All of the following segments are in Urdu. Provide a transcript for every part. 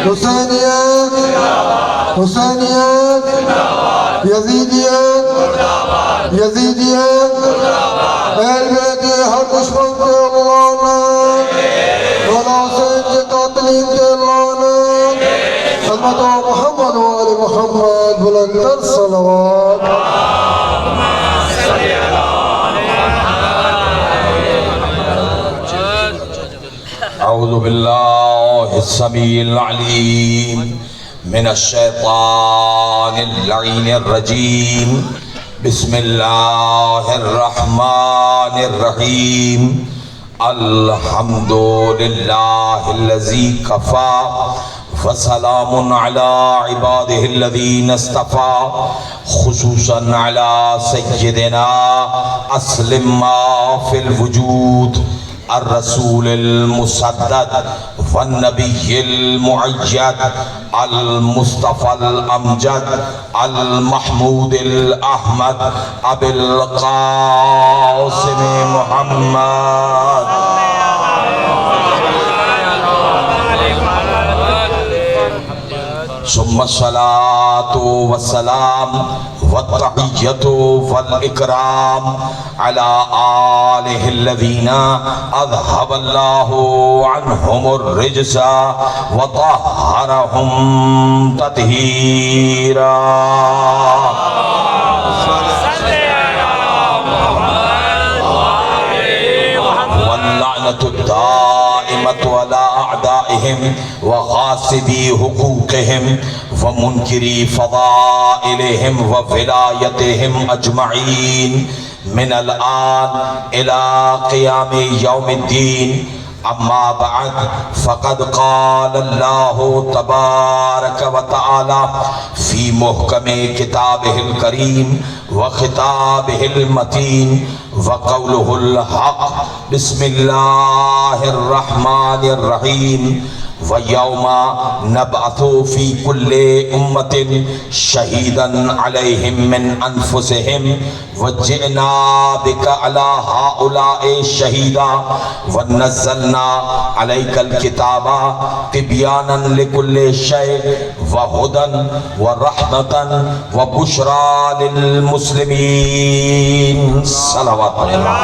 حسینیت حسینیت یزیدیت یزیدیت اہل بیت ہر دشمن کے لعنت مولا حسین کے قاتلین کے لعنت خدمت محمد و آل محمد بلندر صلوات اعوذ باللہ السمیع العلیم من الشیطان اللعین الرجیم بسم اللہ الرحمن الرحیم الحمد للہ الذی کفا وسلام علی عباده الذین اصطفى خصوصا علی سیدنا اسلم ما فی الوجود الرسول المسدد والنبی المعید المصطفى الامجد المحمود الاحمد ابی القاسم محمد ثم الصلاة والسلام والتحیۃ والاکرام علی آلہ الذین اذهب اللہ عنہم الرجس وطہرہم تطہیرا واللعنۃ الدائمۃ علی اعدائہم وغاصبی حقوقہم ومنکری فضائلہم وولایتہم اجمعین من الآن الى قیام یوم الدین اما بعد فقد قال اللہ تبارک وتعالی فی محکم کتابہ الکریم وخطابہ المتین وقولہ الحق بسم اللہ الرحمن الرحیم وَيَوْمَ نَبْعَثُ فِي كُلِّ أُمَّةٍ شَهِيدًا عَلَيْهِمْ مِنْ أَنفُسِهِمْ وَجِئْنَا بِكَ عَلَى هَؤُلَاءِ شَهِيدًا وَنَزَّلْنَا عَلَيْكَ الْكِتَابَ تِبْيَانًا لِكُلِّ شَيْءٍ وَهُدًى وَرَحْمَةً وَبُشْرَى لِلْمُسْلِمِينَ صلوات اللہ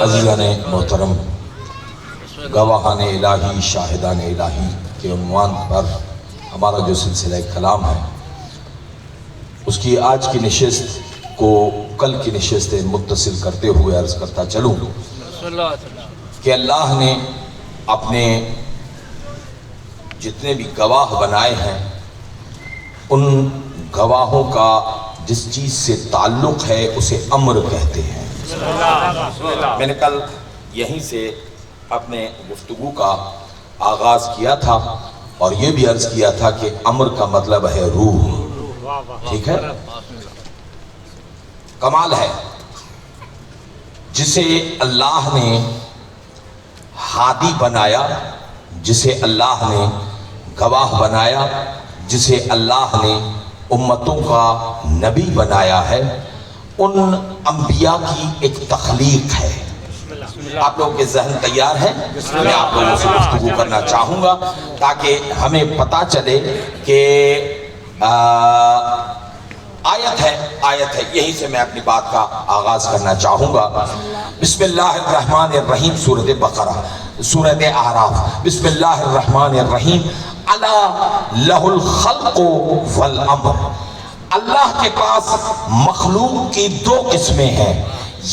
عزیزان محترم، گواہان الہی، شاہدان الہی کے عنوان پر ہمارا جو سلسلہ کلام ہے اس کی آج کی نشست کو کل کی نشست متصل کرتے ہوئے عرض کرتا چلوں کہ اللہ نے اپنے جتنے بھی گواہ بنائے ہیں ان گواہوں کا جس چیز سے تعلق ہے اسے امر کہتے ہیں۔ میں نے کل یہیں سے اپنے گفتگو کا آغاز کیا تھا اور یہ بھی عرض کیا تھا کہ امر کا مطلب ہے روح، ٹھیک ہے؟ کمال ہے جسے اللہ نے ہادی بنایا، جسے اللہ نے گواہ بنایا، جسے اللہ نے امتوں کا نبی بنایا ہے، ان انبیاء کی ایک تخلیق ہے۔ آپ لوگوں کے ذہن تیار ہیں؟ میں آپ لوگوں سے گفتگو کرنا چاہوں گا تاکہ ہمیں پتہ چلے کہ آیت ہے یہیں سے میں اپنی بات کا آغاز کرنا چاہوں گا۔ بسم اللہ الرحمن الرحیم، سورۃ بقرہ، سورۃ اعراف۔ بسم اللہ الرحمن الرحیم، الا لہ الخلق والامر۔ اللہ کے پاس مخلوق کی دو قسمیں ہیں،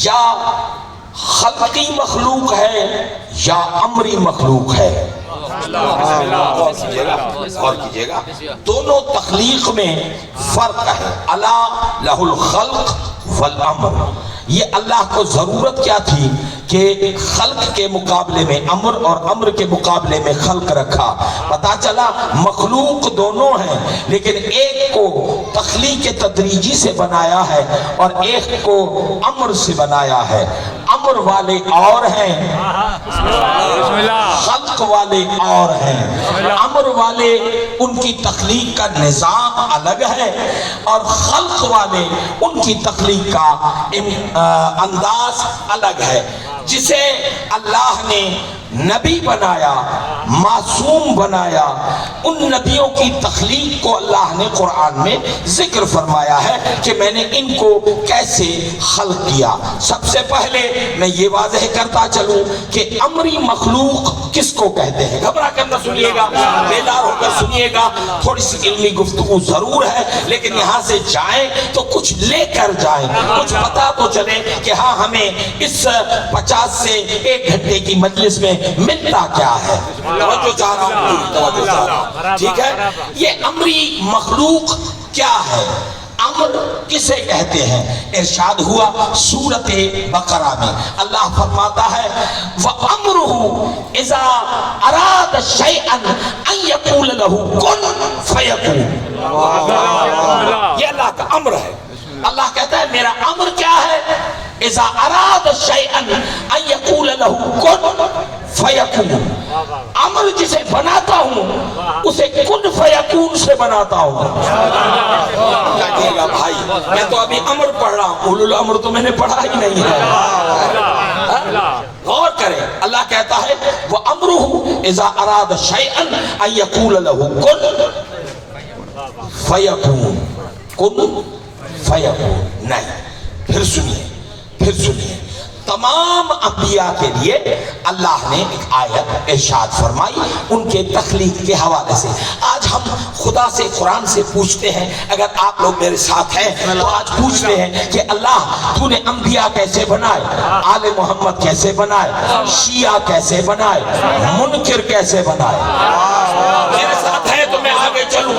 یا خلقی مخلوق ہے یا امری مخلوق ہے۔ غور کیجئے گا، دونوں تخلیق میں فرق ہے۔ الا لہ الخلق والامر، یہ اللہ کو ضرورت کیا تھی کہ خلق کے مقابلے میں امر اور امر کے مقابلے میں خلق رکھا۔ پتا چلا مخلوق دونوں ہیں لیکن ایک کو تخلیق تدریجی سے بنایا ہے اور ایک کو امر سے بنایا ہے۔ امر امر والے اور ہیں، خلق والے اور ہیں۔ امر والے ان کی تخلیق کا نظام الگ ہے، اور خلق والے ان کی تخلیق کا انداز الگ ہے۔ جسے اللہ نے نبی بنایا، معصوم بنایا، ان نبیوں کی تخلیق کو اللہ نے قرآن میں ذکر فرمایا ہے کہ میں نے ان کو کیسے خلق کیا۔ سب سے پہلے میں یہ واضح کرتا چلوں کہ امری مخلوق کس کو کہتے ہیں۔ گھبرا کر نہ سنیے گا، بیدار ہو کر سنیے گا، تھوڑی سی علمی گفتگو ضرور ہے، لیکن یہاں سے جائیں تو کچھ لے کر جائیں، کچھ پتا تو چلے کہ ہاں ہمیں اس 50 سے 1 گھنٹے کی مجلس میں ملتا کیا ہے۔ توجہ چاہ رہا ہوں، توجہ چاہ رہا ہوں، ٹھیک ہے۔ یہ امری مخلوق کیا ہے، امر کسے کہتے ہیں؟ ارشاد ہوا سورۃ بقرہ میں، اللہ فرماتا ہے وَأَمْرُهُ إِذَا أَرَادَ شَيْئًا أَن يَقُولَ لَهُ كُن فَيَكُونُ۔ یہ اللہ کا امر ہے۔ اللہ کہتا ہے میرا امر کیا ہے؟ اذا اراد شیئا ان یقول له کن فیکون۔ امر جسے بناتا ہوں اسے کن فیکون سے بناتا ہوں۔ کیا کہے گا بھائی، میں تو ابھی امر پڑھ رہا ہوں، اولو الامر تو میں نے پڑھا ہی نہیں ہے۔ غور کریں، اللہ کہتا ہے وَأَمْرُهُ إِذَا أَرَادَ شَيْئًا أَن يَقُولَ لَهُ كُن فَيَكُونُ۔ کن فیکون نہیں۔ پھر سنیے، تمام انبیاء کے لیے اللہ نے ایک آیت ارشاد فرمائی ان کے تخلیق کے حوالے سے۔ آج ہم خدا سے، قرآن سے پوچھتے ہیں، اگر آپ لوگ میرے ساتھ ہیں تو آج پوچھتے ہیں کہ اللہ تو نے انبیاء کیسے بنائے، آل محمد کیسے بنائے، شیعہ کیسے بنائے، منکر کیسے بنائے۔ میرے ساتھ ہیں تو میں آگے چلوں،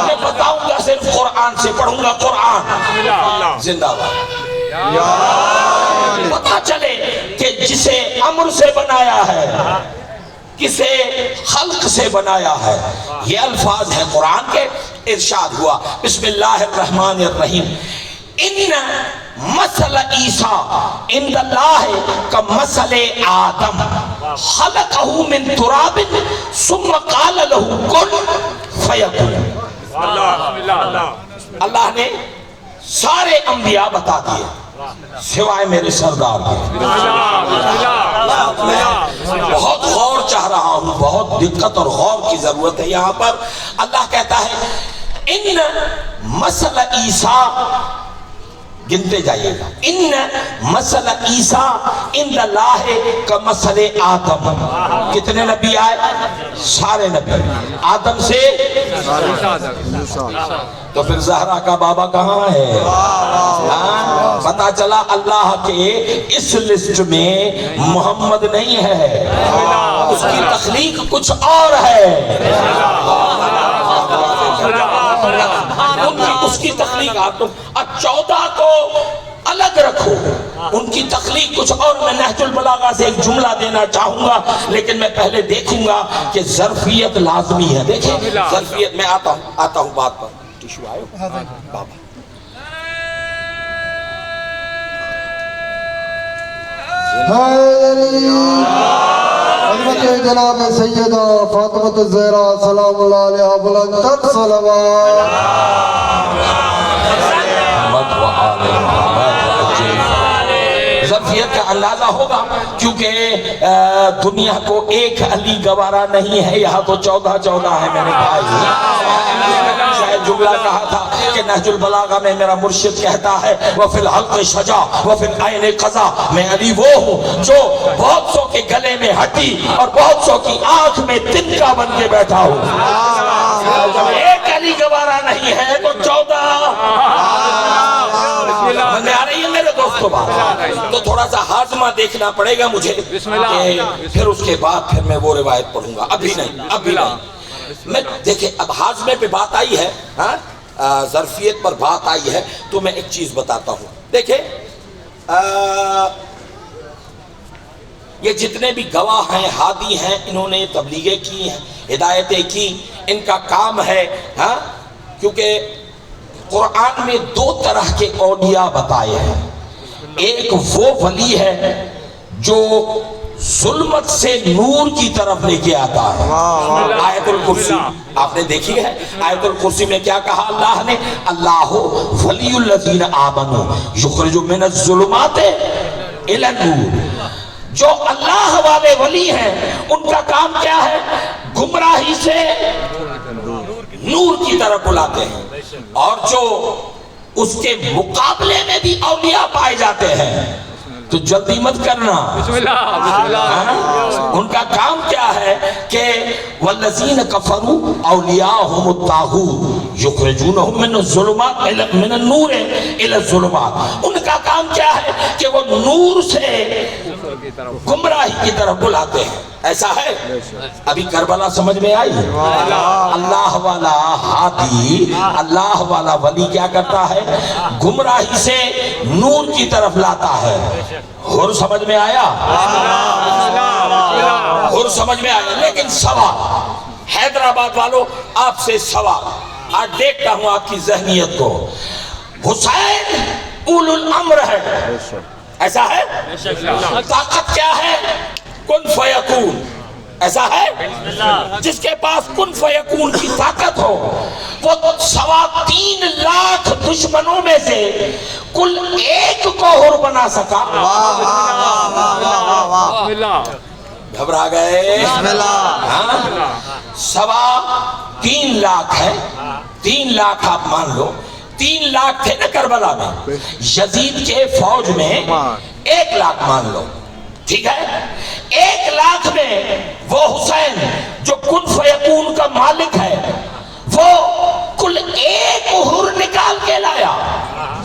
میں بتاؤں گا، صرف قرآن سے پڑھوں گا، قرآن زندہ باد۔ پتا چلے کہ جسے امر سے بنایا ہے، کسے خلق سے بنایا ہے۔ یہ الفاظ ہیں قرآن کے۔ ارشاد ہوا بسم اللہ الرحمن الرحیم ان مثل عیسیٰ عند اللہ کمثل آدم خلقہ من تراب ثم قال له کن فیکون۔ اللہ نے سارے انبیاء بتا دیے سوائے میرے سردار کے۔ بہت غور چاہ رہا ہوں، بہت دقت اور غور کی ضرورت ہے یہاں پر۔ اللہ کہتا ہے ان مثل عیسیٰ، گنتے جائیے گا، ان مثل عیسیٰ عند اللہ کمثل آدم۔ کتنے نبی آئے؟ سارے نبی، آدم سے تو پھر زہرا کا بابا کہاں ہے؟ پتا چلا اللہ کے اس لسٹ میں محمد نہیں ہے، اس کی تخلیق کچھ اور ہے۔ اس کی تخلیق آپ 14 کو الگ رکھو، ان کی تخلیق کچھ اور۔ میں نہج البلاغہ سے ایک جملہ دینا چاہوں گا، لیکن میں پہلے دیکھوں گا کہ ظرفیت لازمی ہے۔ دیکھیں ظرفیت، میں آتا ہوں بات پر۔ ٹیشو آئے بابا۔ حضرت جناب سیدہ فاطمہ الزہرا سلام اللہ علیہ بلند تر صلوات۔ ظرفیت کا اندازہ ہوگا، کیونکہ دنیا کو ایک علی گوارا نہیں ہے، یہاں تو 14 ہے میرے بھائی۔ شاید جملہ کہا تھا کہ نہج البلاغہ میں میرا مرشد کہتا ہے وَفِي الْحَلْقِ شَجَا وَفِي الْعَيْنِ قَضَا۔ میں علی وہ ہوں جو بہت سو کے گلے میں ہٹی اور بہت سو کی آنکھ میں تنکا بن کے بیٹھا ہوں۔ جب ایک علی گوارا نہیں ہے تو 14 میں آ رہی ہے میرے دوستو بات۔ تو تھوڑا سا ہاضمہ دیکھنا پڑے گا مجھے، کہ پھر اس کے بعد پھر میں وہ روایت پڑھوں گا۔ ابھی نہیں۔ میں دیکھیں اب ہاضمے پہ بات آئی ہے، ظرفیت پر بات آئی ہے، تو میں ایک چیز بتاتا ہوں۔ دیکھیں یہ جتنے بھی گواہ ہیں، ہادی ہیں، انہوں نے تبلیغیں کی ہیں، ہدایتیں کی، ان کا کام ہے، کیونکہ قرآن میں 2 طرح کے اولیاء بتائے ہیں۔ ایک وہ ولی ہے جو ظلمت سے نور کی طرف لے کے آتا ہے. آیت الکرسی آپ نے دیکھی ہے. آیت الکرسی میں کیا کہا اللہ نے؟ اللہ ولی الذین آمنوا یخرج من الظلمات الی النور. جو اللہ والے ولی ہیں ان کا کام کیا ہے؟ گمراہی سے نور کی طرف بلاتے ہیں. اور جو اس کے مقابلے میں بھی اولیاء پائے جاتے ہیں تو جلدی مت کرنا. ان کا کام کیا ہے کہ والذین کفروا اولیاءہم الطاغوت یخرجونہم من الظلمات من النور الی الظلمات. ان کا کام کیا ہے کہ وہ نور سے گمراہی کی طرف بلاتے ہیں. ایسا ہے. ابھی کربلا سمجھ میں آئی؟ اللہ والا ہادی، اللہ والا ولی کیا کرتا ہے؟ گمراہی سے نور کی طرف لاتا ہے. اور سمجھ میں آیا؟ اور سمجھ میں آیا. لیکن سوال حیدرآباد والوں آپ سے سوال، آج دیکھتا ہوں آپ کی ذہنیت کو. حسین اول الامر ہے، ایسا ہے؟ طاقت کیا ہے؟ کن فیکون. ایسا ہے؟ جس کے پاس کن فیکون کی طاقت ہو وہ 3.25 لاکھ دشمنوں میں سے کل ایک کو حر بنا سکا. گھبرا گئے؟ 3.25 لاکھ ہے. 3 لاکھ آپ مان لو. 3 لاکھ تھے نا کربلا میں. یزید کے فوج میں 1 لاکھ مان لو. ٹھیک ہے؟ 1 لاکھ میں وہ حسین جو کن فیکون کا مالک ہے وہ کل ایک حر نکال کے لایا.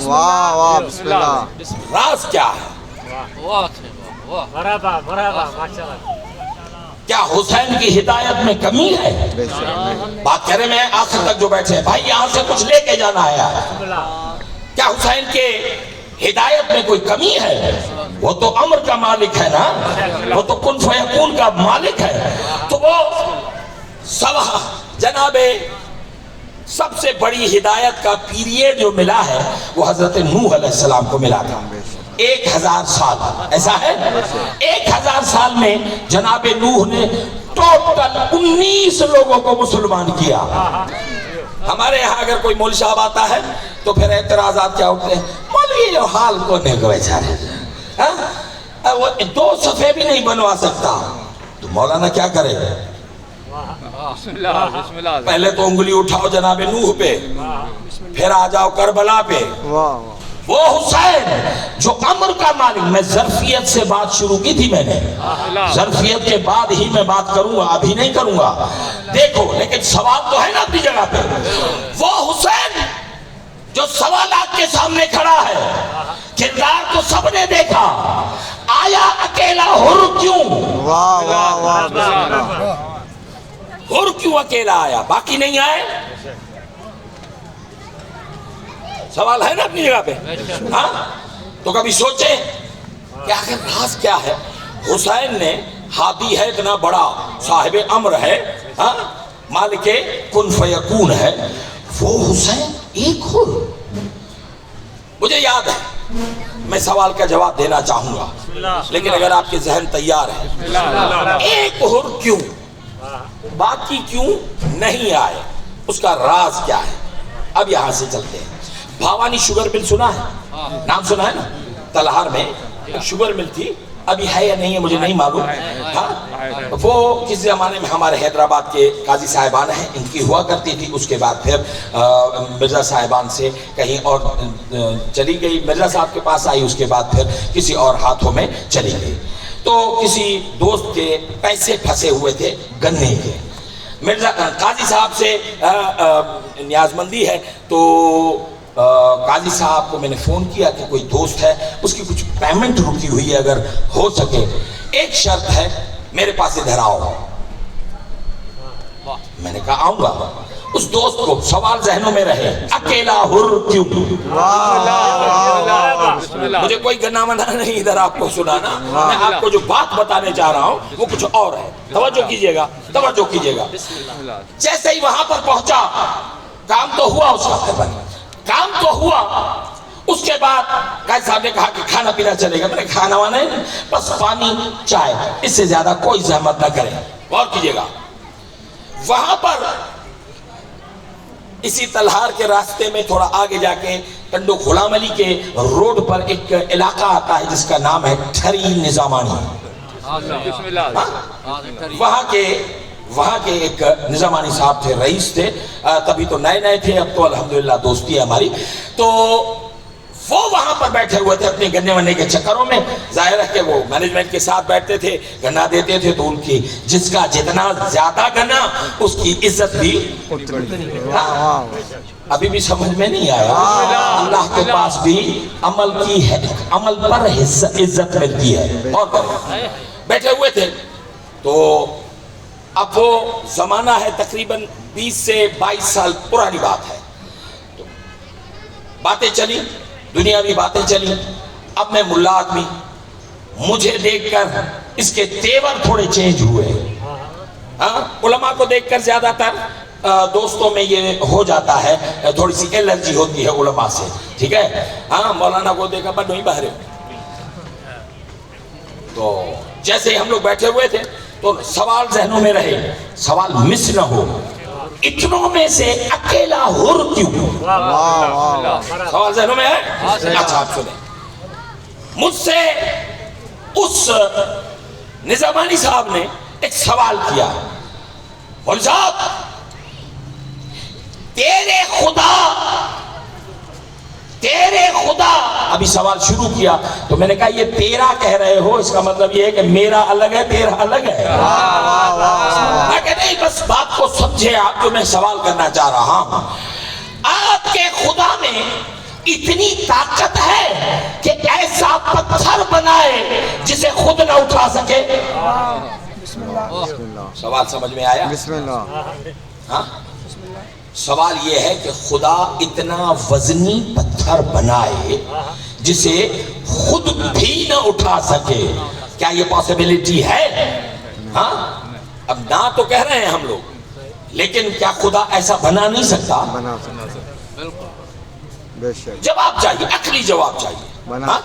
واہ بسم اللہ. راز کیا ہے؟ کیا حسین کی ہدایت میں کمی ہے؟ بات کریں میں آخر تک جو بیٹھے ہیں بھائی یہاں سے کچھ لے کے جانا آیا ہے. کیا حسین کے ہدایت میں کوئی کمی ہے؟ وہ تو امر کا مالک ہے نا، وہ تو کن فیکون کا مالک ہے. تو وہ جناب سب سے بڑی ہدایت کا پیریڈ جو ملا ہے وہ حضرت نوح علیہ السلام کو ملا تھا. 1000 سال. ایسا ہے؟ 1000 سال میں جناب نوح نے ٹوٹل 19 لوگوں کو مسلمان کیا. ہمارے یہاں اگر کوئی مولوی صاحب آتا ہے تو پھر اعتراضات کیا ہوتے ہیں؟ مولوی جو حال کو نہیں کو بیچارے، وہ 2 صفحے بھی نہیں بنوا سکتا. تو مولانا کیا کرے؟ پہلے تو انگلی اٹھاؤ جناب نوح پہ، پھر آ جاؤ کربلا پہ. وہ حسین جو امر کا مالک. میں ظرفیت سے بات شروع کی تھی، میں نے ظرفیت کے بعد ہی میں بات کروں گا، ابھی نہیں کروں گا. دیکھو لیکن سوال تو ہے نا اپنی جگہ پہ. وہ حسین جو 1.25 لاکھ کے سامنے کھڑا ہے، کردار تو سب نے دیکھا، آیا اکیلا حر کیوں؟ حر کیوں اکیلا آیا، باقی نہیں آئے؟ سوال ہے نا اپنی جگہ پہ. ہاں تو کبھی سوچے کہ آخر راز کیا ہے؟ حسین نے ہادی ہے، اتنا بڑا صاحب امر ہے، ہاں مالک کن فیکون ہے، وہ حسین ایک حر. مجھے یاد ہے، میں سوال کا جواب دینا چاہوں گا لیکن اگر آپ کے ذہن تیار ہے، ایک حر کیوں، باقی کیوں نہیں آئے؟ اس کا راز کیا ہے؟ اب یہاں سے چلتے ہیں. بھاوانی شوگر مل سنا ہے؟ نام سنا ہے نا؟ تلہار میں ایک شوگر مل تھی، ابھی ہے یا نہیں ہے مجھے نہیں معلوم. ہاں وہ کس زمانے میں ہمارے حیدرآباد کے قاضی صاحبان ہیں، ان کی ہوا کرتی تھی. اس کے بعد پھر مرزا صاحبان سے کہیں اور چلی گئی، مرزا صاحب کے پاس آئی، اس کے بعد پھر کسی اور ہاتھوں میں چلی گئی. تو کسی دوست کے پیسے پھنسے ہوئے تھے گنے کے. مرزا قاضی صاحب سے نیاز مندی ہے تو قاضی صاحب کو میں نے فون کیا کہ کوئی دوست ہے، اس کی کچھ پیمنٹ رکی ہوئی ہے، اگر ہو سکے ایک شرط ہے میرے پاس ادھر آؤ. میں نے کہا آؤں گا. اس دوست کو سوال ذہنوں میں رہے، اکیلا حر کیوں؟ مجھے کوئی گنا منا نہیں ادھر آپ کو سنانا، میں آپ کو جو بات بتانے چاہ رہا ہوں وہ کچھ اور ہے. توجہ کیجئے گا، توجہ کیجئے گا. جیسے ہی وہاں پر پہنچا، کام تو ہوا، اس کا کام تو ہوا. اس کے بعد قائد صاحب نے کہا کہ کھانا پینا چلے گا. میں نے کھانا وانا نہیں, بس پانی چائے, اس سے زیادہ کوئی زحمت نہ کریں. غور کیجئے گا, وہاں پر اسی تلہار کے راستے میں تھوڑا آگے جا کے کنڈو غلام علی کے روڈ پر ایک علاقہ آتا ہے جس کا نام ہے ٹھری نظامانی. وہاں کے ایک نظامانی صاحب تھے, رئیس تھے, تبھی تو نئے نئے تھے, اب تو الحمدللہ دوستی ہے ہماری. تو وہ وہاں پر بیٹھے ہوئے تھے اپنے گنے ونے کے چکروں میں. ظاہر ہے کہ وہ مینجمنٹ کے ساتھ بیٹھتے تھے, گنا دیتے تھے, تو ان کی جس کا جتنا زیادہ گنا اس کی عزت بھی. ابھی بھی سمجھ میں نہیں آیا؟ اللہ کے پاس بھی عمل کی ہے, عمل پر عزت ملتی ہے. اور بیٹھے ہوئے تھے, تو اب وہ زمانہ ہے تقریباً 20 سے 22 سال پرانی بات ہے. تو باتیں چلی, دنیاوی باتیں چلی. اب میں ملا آدمی, مجھے دیکھ کر اس کے تیور تھوڑے چینج ہوئے. علماء کو دیکھ کر زیادہ تر دوستوں میں یہ ہو جاتا ہے, تھوڑی سی الرجی ہوتی ہے علماء سے, ٹھیک ہے. مولانا کو دیکھا بڑھ نہیں باہر. تو جیسے ہی ہم لوگ بیٹھے ہوئے تھے تو سوال ذہنوں میں رہے, سوال مس نہ ہو, اتنوں میں سے اکیلا حر کیوں؟ سوال ذہنوں میں ہے. اچھا آپ سنیں, مجھ سے اس نظامانی صاحب نے ایک سوال کیا, مول صاحب تیرے خدا, ابھی سوال شروع کیا تو میں نے کہا یہ تیرا کہہ رہے ہو, اس کا مطلب یہ ہے کہ میرا الگ ہے تیرا الگ ہے. میں کہ نہیں, بس بات کو سمجھے آپ جو میں سوال کرنا چاہ رہا ہوں. آپ کے خدا میں اتنی طاقت ہے کہ ایسا پتھر بنائے جسے خود نہ اٹھا سکے؟ سوال سمجھ میں آیا؟ بسم اللہ. ہاں, سوال یہ ہے کہ خدا اتنا وزنی پتھر بنائے جسے خود بھی نہ اٹھا سکے, کیا یہ پاسبیلٹی ہے؟ ہاں, اب نہ تو کہہ رہے ہیں ہم لوگ, لیکن کیا خدا ایسا بنا نہیں سکتا؟ بنا سکتا, بے شک. جواب چاہیے, عقلی جواب چاہیے. بنا.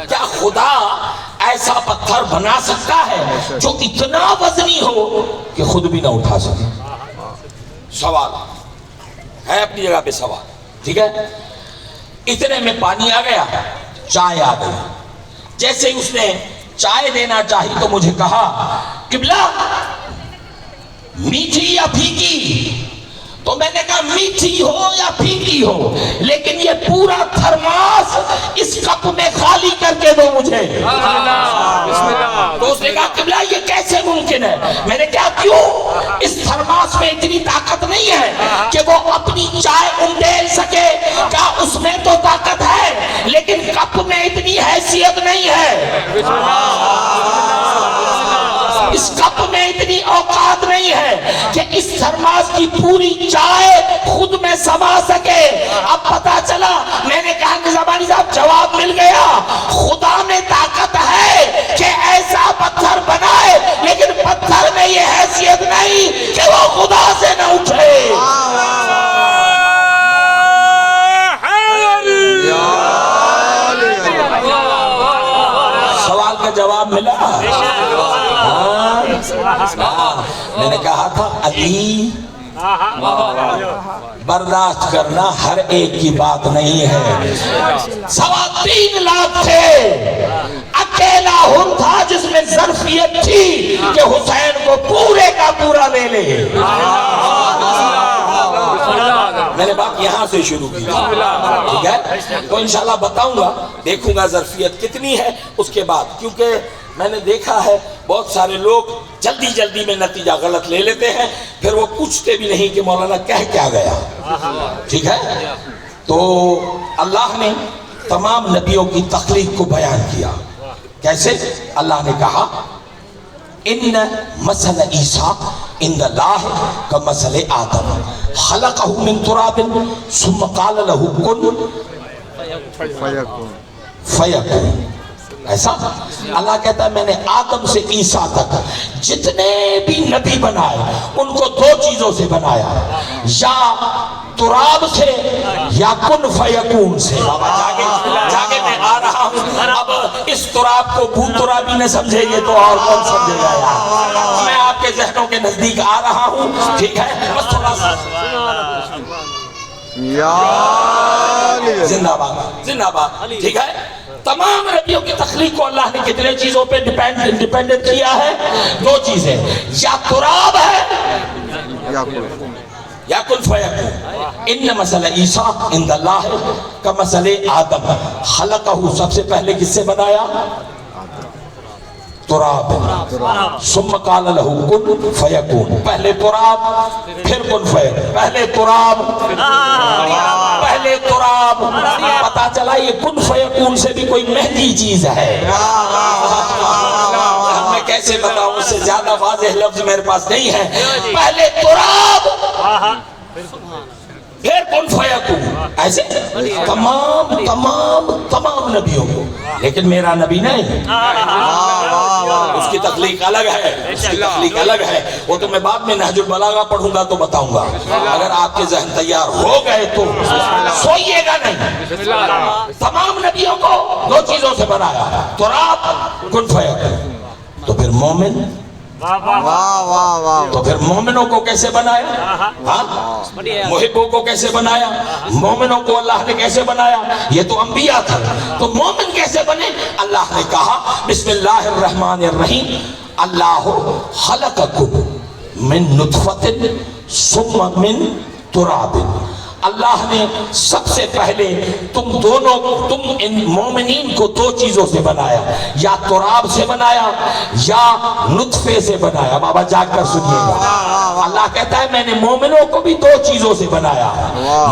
کیا خدا ایسا پتھر بنا سکتا ہے جو اتنا وزنی ہو کہ خود بھی نہ اٹھا سکے؟ سوال ہے اپنی جگہ پہ سوال, ٹھیک ہے. اتنے میں پانی آ گیا, چائے آ گئی. جیسے اس نے چائے دینا چاہی تو مجھے کہا, قبلہ میٹھی یا پھیکی؟ تو میں نے کہا میٹھی ہو یا پھیکی ہو, لیکن یہ پورا تھرماس اس کپ میں خالی کر کے دو مجھے. تو اس نے کہا قبلہ یہ کیسے ممکن ہے؟ میں نے کہا کیوں؟ اس تھرماس میں اتنی طاقت نہیں ہے کہ وہ اپنی چائے اندیل سکے. کہا اس میں تو طاقت ہے لیکن کپ میں اتنی حیثیت نہیں ہے, اس کپ میں اتنی اوقات نہیں ہے کہ اس تھرماس کی پوری چائے خود میں سما سکے. اب پتا چلا, میں نے کہا کہ زبانی صاحب جواب مل گیا, خدا میں طاقت ہے کہ ایسا پتھر بنائے لیکن پتھر میں یہ حیثیت نہیں کہ وہ خدا سے نہ اٹھے. سوال کا جواب ملا. میں نے کہا تھا علی, برداشت کرنا ہر ایک کی بات نہیں ہے. 3.25 لاکھ تھے, اکیلا حر تھا جس میں ظرفیت تھی کہ حسین کو پورے کا پورا لے لے. میں نے بات یہاں سے شروع کی, ٹھیک ہے. تو انشاءاللہ بتاؤں گا, دیکھوں گا ظرفیت کتنی ہے اس کے بعد, کیونکہ میں نے دیکھا ہے بہت سارے لوگ جلدی جلدی میں نتیجہ غلط لے لیتے ہیں, پھر وہ پوچھتے بھی نہیں کہ مولانا کہہ کیا گیا. ٹھیک ہے. تو اللہ نے تمام نبیوں کی تخلیق کو بیان کیا. کیسے؟ اللہ نے کہا ان مثل عیسیٰ عند اللہ کمثل آدم خلقہ من تراب ثم قال له کن فیکون. ایسا اللہ کہتا ہے میں نے آدم سے عیسیٰ تک جتنے بھی نبی بنائے ان کو دو چیزوں سے بنایا، یا تراب سے یا کن فیکون سے۔ بابا جاگے میں آ رہا ہوں، اب اس تراب کو بھو ترابی نہ سمجھے گے تو اور کون سمجھے گا یار؟ میں آپ کے ذہنوں کے نزدیک آ رہا ہوں، ٹھیک ہے؟ بس تھوڑا سا زندہ باد، زندہ باد، ٹھیک ہے؟ تمام نبیوں کی تخلیق کو اللہ نے کتنے چیزوں پہ ڈیپینڈنٹ کیا ہے؟ دو چیزیں، یا تراب ہے یا کن فیکون۔ ان مثل عیسیٰ عند اللہ کمثل آدم خلقہ، سب سے پہلے کس سے بنایا؟ تراب۔ ثم قال له کن فیکون، پہلے تراب پھر کن فیکون، پہلے تراب پہلے تراب۔ پتا چلا یہ کن فیکون سے بھی کوئی مہنگی چیز ہے۔ میں کیسے بتاؤں، اس سے زیادہ واضح لفظ میرے پاس نہیں ہے۔ پہلے تراب پھر کن فیکون، ایسے تمام نبیوں کو، لیکن میرا نبی نہیں، اس کی تخلیق الگ ہے، اس کی تخلیق الگ ہے۔ وہ تو میں بعد میں نہج البلاغہ پڑھوں گا تو بتاؤں گا، اگر آپ کے ذہن تیار ہو گئے تو سوئیے گا نہیں۔ تمام نبیوں کو دو چیزوں سے بنایا، تراب کن فیکون۔ تو پھر مومن، تو پھر مومنوں کو کیسے بنایا؟ محبوں کو کیسے بنایا؟ مومنوں کو اللہ نے کیسے بنایا؟ یہ تو انبیاء تھا، تو مومن کیسے بنے؟ اللہ نے کہا بسم اللہ الرحمن الرحیم، اللہ خلقکم من نطفۃ ثم من تراب۔ اللہ نے سب سے پہلے تم ان مومنین کو دو چیزوں سے بنایا، یا تراب سے بنایا یا نطفے سے بنایا۔ بابا جاگ کر سنیے گا، اللہ کہتا ہے میں نے مومنوں کو بھی دو چیزوں سے بنایا۔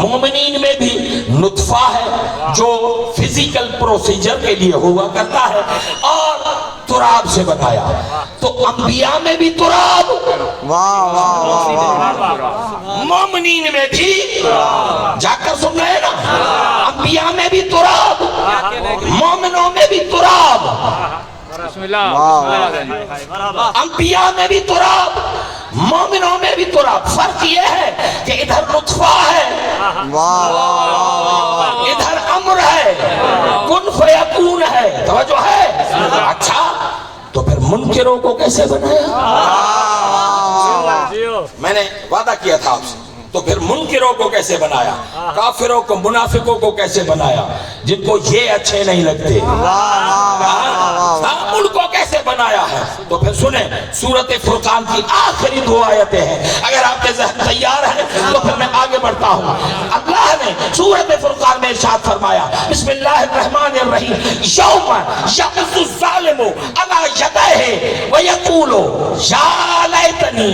مومنین میں بھی نطفہ ہے جو فزیکل پروسیجر کے لیے ہوا کرتا ہے، اور تراب سے بنایا۔ تو انبیاء میں بھی تراب، مومنین میں بھی، جا کر سن رہے نا، انبیاء میں بھی تراب، مومنوں میں بھی تراب، انبیاء میں بھی تراب، مومنوں میں بھی تراب۔ فرق یہ ہے کہ ادھر نطفہ ہے، ادھر امر ہے، کن فیکون ہے، توجہ ہے؟ اچھا تو پھر منکروں کو کیسے بنایا؟ میں نے وعدہ کیا تھا آپ سے، تو پھر منکروں کو کیسے بنایا؟ کافروں کو، منافقوں کو کیسے بنایا؟ جن کو یہ اچھے نہیں لگتے، ان کو کیسے بنایا ہے؟ تو پھر سنیں، سورۃ فرقان کی آخری دو آیتیں ہیں، اگر آپ کے ذہن تیار ہیں تو پھر میں آگے بڑھتا ہوں۔ اللہ نے سورۃ فرقان میں ارشاد فرمایا بسم اللہ الرحمن الرحیم، یوم یعض الظالم علی یدیہ ویقول یا لیتنی۔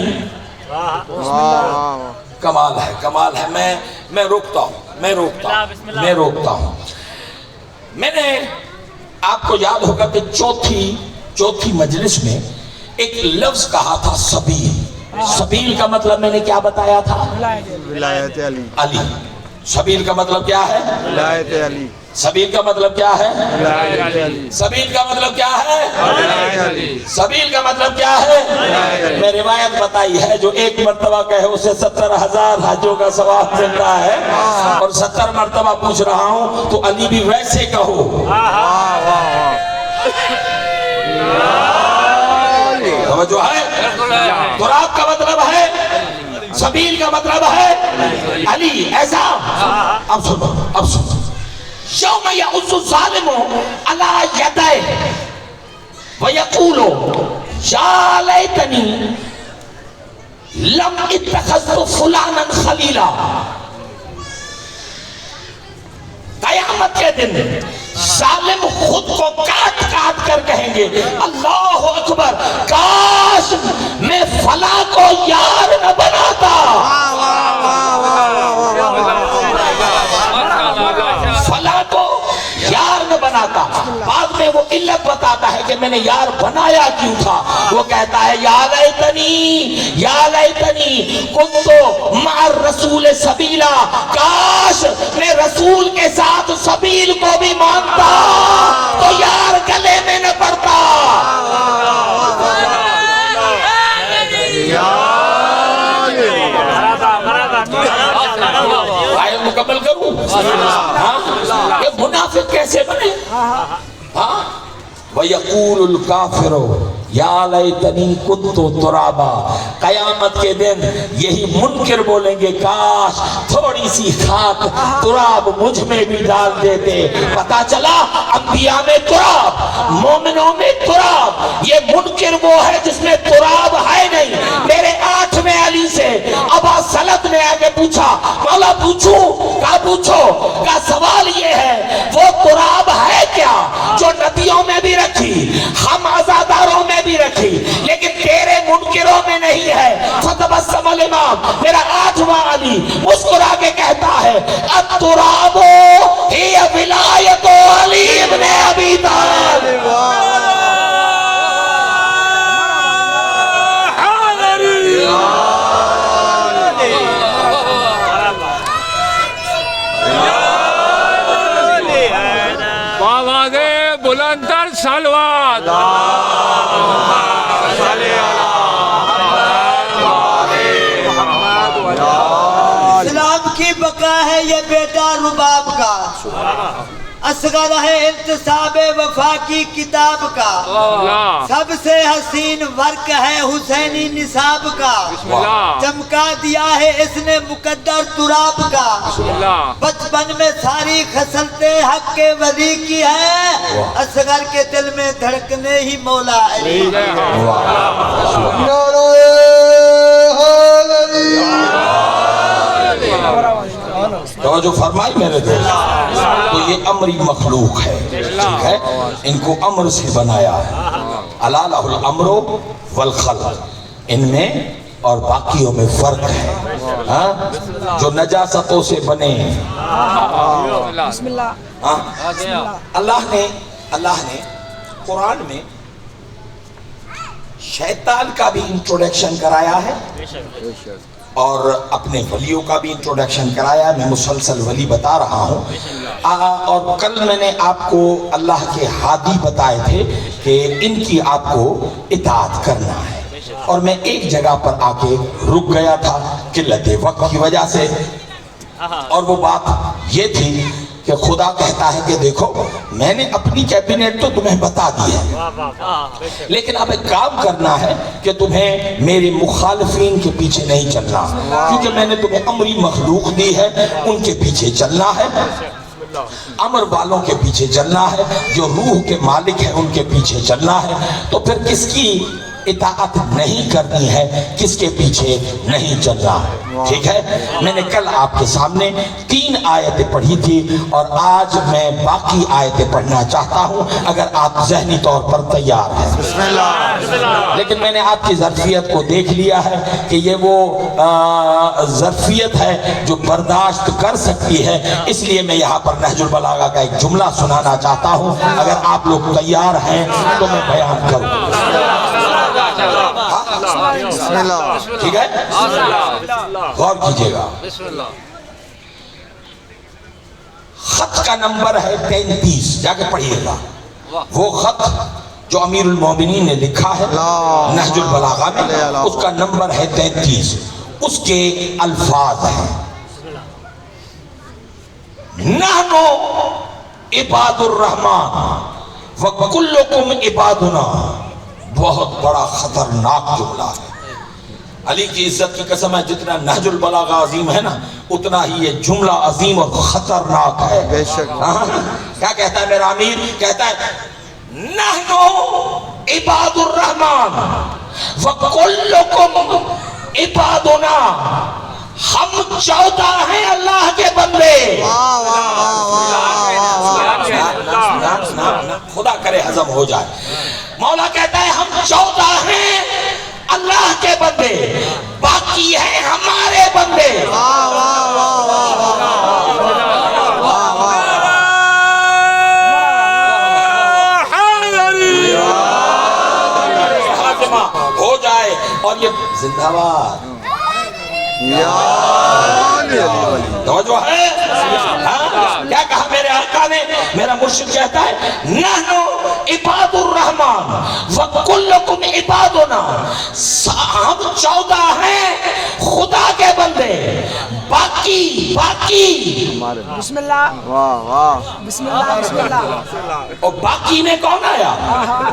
کمال ہے، کمال ہے۔ میں روکتا ہوں، میں روکتا ہوں۔ میں نے آپ کو یاد ہوگا کہ چوتھی مجلس میں ایک لفظ کہا تھا سبیل۔ سبیل کا مطلب میں نے کیا بتایا تھا؟ ولایت علی۔ علی۔ سبیل کا مطلب کیا ہے؟ ولایت علی۔ سبیل کا مطلب کیا ہے؟ ولایت علی۔ سبیل کا مطلب کیا ہے؟ ولایت علی۔ سبیل کا مطلب کیا ہے؟ میں روایت بتائی ہے جو ایک مرتبہ کہے اسے 70,000 حجوں کا ثواب ملتا ہے، اور 70 مرتبہ پوچھ رہا ہوں تو علی بھی ویسے کہو۔ توجہ ہے؟ تراب کا مطلب ہے، سبیل کا مطلب ہے علی، ایسا؟ اب سنو یوم یعض الظالم علی یدیہ ویقول یا لیتنی لم اتخذت فلانا خلیلا۔ قیامت کے دن ظالم خود کو کاٹ کاٹ کر کہیں گے اللہ اکبر، کاش میں فلاں کو یار نہ بناتا، فلاں کو یار نہ بناتا۔ بعد میں وہ علت بتاتا ہے کہ میں نے یار بنایا کیوں تھا، وہ کہتا ہے یا لیتنی کنت مع الرسول سبیلا، کاش میں رسول کے ساتھ سبیل کو بھی مانتا تو یار گلے میں وَيَقُولُ الْكَافِرُ یا لیتنی کنتُ تُرَابًا، قیامت کے دن یہی منکر بولیں گے کاش تھوڑی سی خاک تراب مجھ میں بھی ڈال دیتے۔ پتا چلا انبیاء میں تراب، مومنوں میں تراب، یہ منکر وہ ہے جس میں تراب ہے نہیں۔ میرے 8ویں علی سے ابا سلط نے آگے پوچھا، مولا پوچھوں؟ کہا پوچھو۔ کہا سوال یہ ہے وہ تراب ہے کیا جو ندیوں میں بھی رکھی، ہم عزاداروں میں بھی رکھی، لیکن تیرے منکروں میں نہیں ہے؟ فتبسم الامام میرا 8واں علی مسکرا کے کہتا ہے التراب ہی ولایت علی ابن ابی طالب۔ بلندر سلوات اسلام کی بقا ہے یہ بیٹا رباب کا، اصغر ہے انتصاب وفا کی کتاب کا، سب سے حسین ورق ہے حسینی نصاب کا، چمکا دیا ہے اس نے مقدر تراب کا، بچپن میں ساری خصلتیں حق کے ولی کی ہے، اصغر کے دل میں دھڑکنے ہی مولا علی۔ توجہ فرمائی میرے دوست، تو یہ امری مخلوق ہے، ٹھیک ہے؟ ان کو امر سے بنایا ہے، الا لہ الامر والخلق، ان میں اور باقیوں میں فرق ہے، جو نجاستوں سے بنے ہیں۔ اللہ نے قرآن میں شیطان کا بھی انٹروڈکشن کرایا ہے اور اپنے ولیوں کا بھی انٹروڈکشن کرایا ہے۔ میں مسلسل ولی بتا رہا ہوں، اور کل میں نے آپ کو اللہ کے ہادی بتائے تھے کہ ان کی آپ کو اطاعت کرنا ہے، اور میں ایک جگہ پر آ کے رک گیا تھا قلت وقت کی وجہ سے، اور وہ بات یہ تھی کہ خدا کہتا ہے کہ دیکھو میں نے اپنی کیبنٹ تو تمہیں بتا دی ہے، لیکن اب ایک کام کرنا ہے کہ تمہیں میرے مخالفین کے پیچھے نہیں چلنا، کیونکہ میں نے تمہیں امری مخلوق دی ہے، ان کے پیچھے چلنا ہے، امر والوں کے پیچھے چلنا ہے، جو روح کے مالک ہیں ان کے پیچھے چلنا ہے۔ تو پھر کس کی اطاعت نہیں کرنی ہے، کس کے پیچھے نہیں چلنا ہے، ٹھیک ہے؟ میں نے کل آپ کے سامنے 3 آیتیں پڑھی تھی، اور آج میں باقی آیتیں پڑھنا چاہتا ہوں اگر آپ ذہنی طور پر تیار ہیں۔ لیکن میں نے آپ کی ظرفیت کو دیکھ لیا ہے کہ یہ وہ ظرفیت ہے جو برداشت کر سکتی ہے، اس لیے میں یہاں پر نہج البلاغہ کا ایک جملہ سنانا چاہتا ہوں، اگر آپ لوگ تیار ہیں تو میں بیان کروں۔ ٹھیک ہے، غور کیجئے گا۔ خط کا نمبر ہے 33، جا کے پڑھیے گا۔ وہ خط جو امیر المومنین نے لکھا ہے نہج البلاغہ میں، اس کا نمبر ہے 33، اس کے الفاظ ہیں نحنو عباد الرحمن وکلکم عبادنا۔ بہت بڑا خطرناک جملہ ہے، علی کی عزت کی قسم ہے، جتنا نہج البلاغہ عظیم ہے نا اتنا ہی یہ جملہ عظیم اور خطرناک ہے۔ بے شک۔ کیا کہتا ہے میرا امیر؟ کہتا ہے نحنو عباد الرحمن وکلکم عبادنا، ہم 14 ہیں اللہ کے بندے۔ خدا کرے ہضم ہو جائے۔ مولا کہتا ہے ہم 14 ہیں اللہ کے بندے، باقی ہیں ہمارے بندے۔ ہو جائے اور یہ زندہ باد توجہ ہے؟ کیا کہا میرے آقا نے؟ میرا مرشد کہتا ہے نحنو عباد الرحمن وکلکم عبادنا، ہم 14 ہیں خدا کے بندے، باقی باقی باقی بسم اللہ واہ واہ بسم اللہ بسم اللہ اور باقی میں کون آیا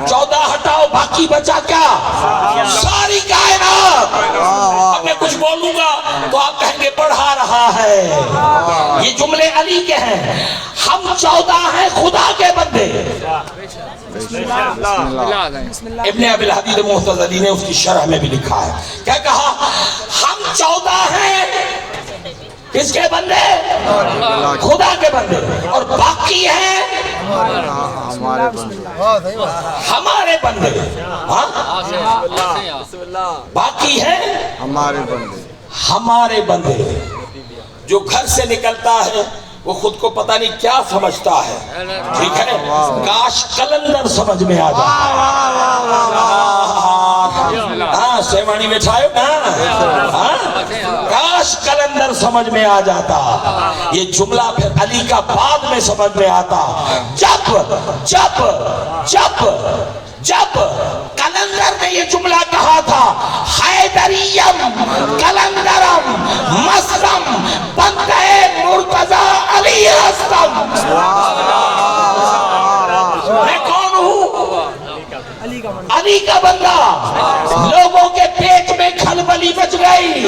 14 ہٹاؤ باقی بچا کیا ساری کائنات اب میں کچھ بولوں گا تو آپ کہیں گے پڑھا رہا ہے یہ جملے علی کے ہیں ہم 14 ہیں خدا کے بندے ابن ابی الحدید محتزلی نے اس کی شرح میں بھی لکھا ہے کیا کہا ہم 14 ہیں کس کے بندے خدا کے بندے اور باقی ہیں ہمارے بندے باقی ہیں ہمارے بندے جو گھر سے نکلتا ہے وہ خود کو پتہ نہیں کیا سمجھتا ہے ٹھیک ہے کاش کلندر سمجھ میں آ جائے ہاں سیوانی بٹھائے نا کاش کلندر سمجھ میں آ جاتا یہ جملہ پھر علی کا بعد میں سمجھ میں آتا جب جب جب جب کلندر نے یہ جملہ کہا تھا حیدریم کلندرم مسلم بندے مرتضی علی ہستم میں کون ہوں علی کا بندہ لوگوں کے پیٹ میں کھلبلی مچ گئی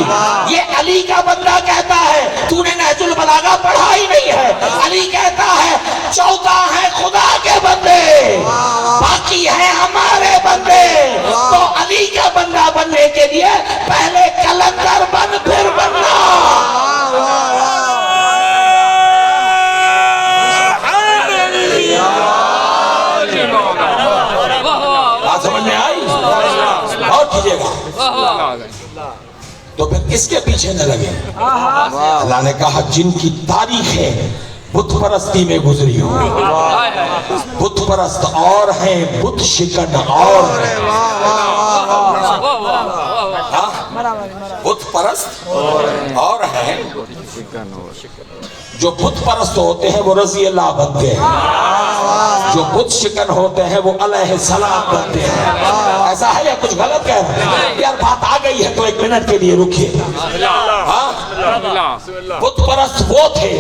یہ علی کا بندہ کہتا ہے تو نے نہج البلاغہ پڑھا ہی نہیں ہے علی کہتا ہے 14 ہیں خدا کے بندے باقی ہیں ہمارے بندے تو علی کا بندہ بننے کے لیے پہلے کلندر بن پھر بننا سمجھ میں آئی اور کیجئے گا تو پھر کس کے پیچھے نہ لگے اللہ نے کہا جن کی تاریخیں بت پرستی میں گزری ہو بت پرست اور ہیں بت شکن اور ہیں بت پرست اور ہیں جو بت پرست ہوتے ہیں وہ رضی اللہ بنتے ہیں جو بت شکن ہوتے ہیں وہ علیہ السلام بنتے ہیں ایسا ہے یا کچھ غلط کہہ رہے ہیں یار بات آ گئی ہے تو ایک منٹ کے لیے رکھیے بت پرست وہ تھے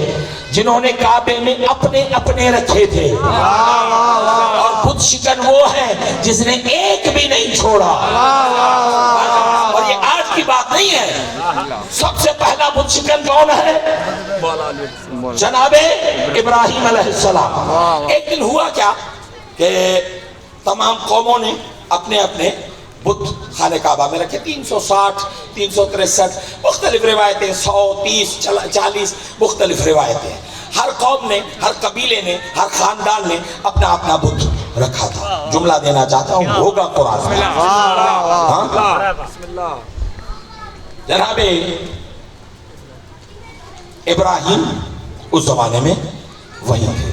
جنہوں نے کعبے میں اپنے اپنے رکھے تھے اور بت شکن وہ ہے جس نے ایک بھی نہیں چھوڑا اور یہ آج کی بات نہیں ہے سب سے پہلا بت شکن کون ہے جناب ابراہیم علیہ السلام ایک دن ہوا کیا کہ تمام قوموں نے اپنے اپنے بت خانہ کعبہ میں رکھے 360 363 مختلف روایتیں 130 40 مختلف روایتیں ہر قوم نے ہر قبیلے نے ہر خاندان نے اپنا اپنا بت رکھا تھا جملہ دینا چاہتا ہوں ہوگا قرآن میں جناب ابراہیم اس زمانے میں وہیں تھے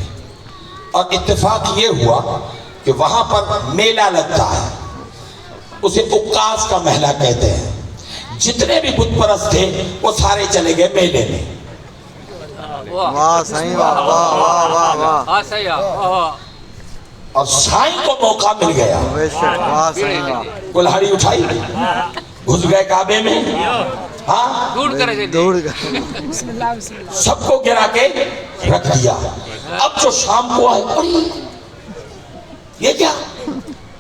اور اتفاق یہ ہوا کہ وہاں پر میلہ لگتا ہے اسے عکاظ کا محلہ کہتے ہیں جتنے بھی بت پرست تھے وہ سارے چلے گئے میلے میں اور سائیں کو موقع مل گیا کلہاڑی اٹھائی گھس گئے کعبے میں سب کو گرا کے رکھ دیا اب جو شام کو آئے یہ کیا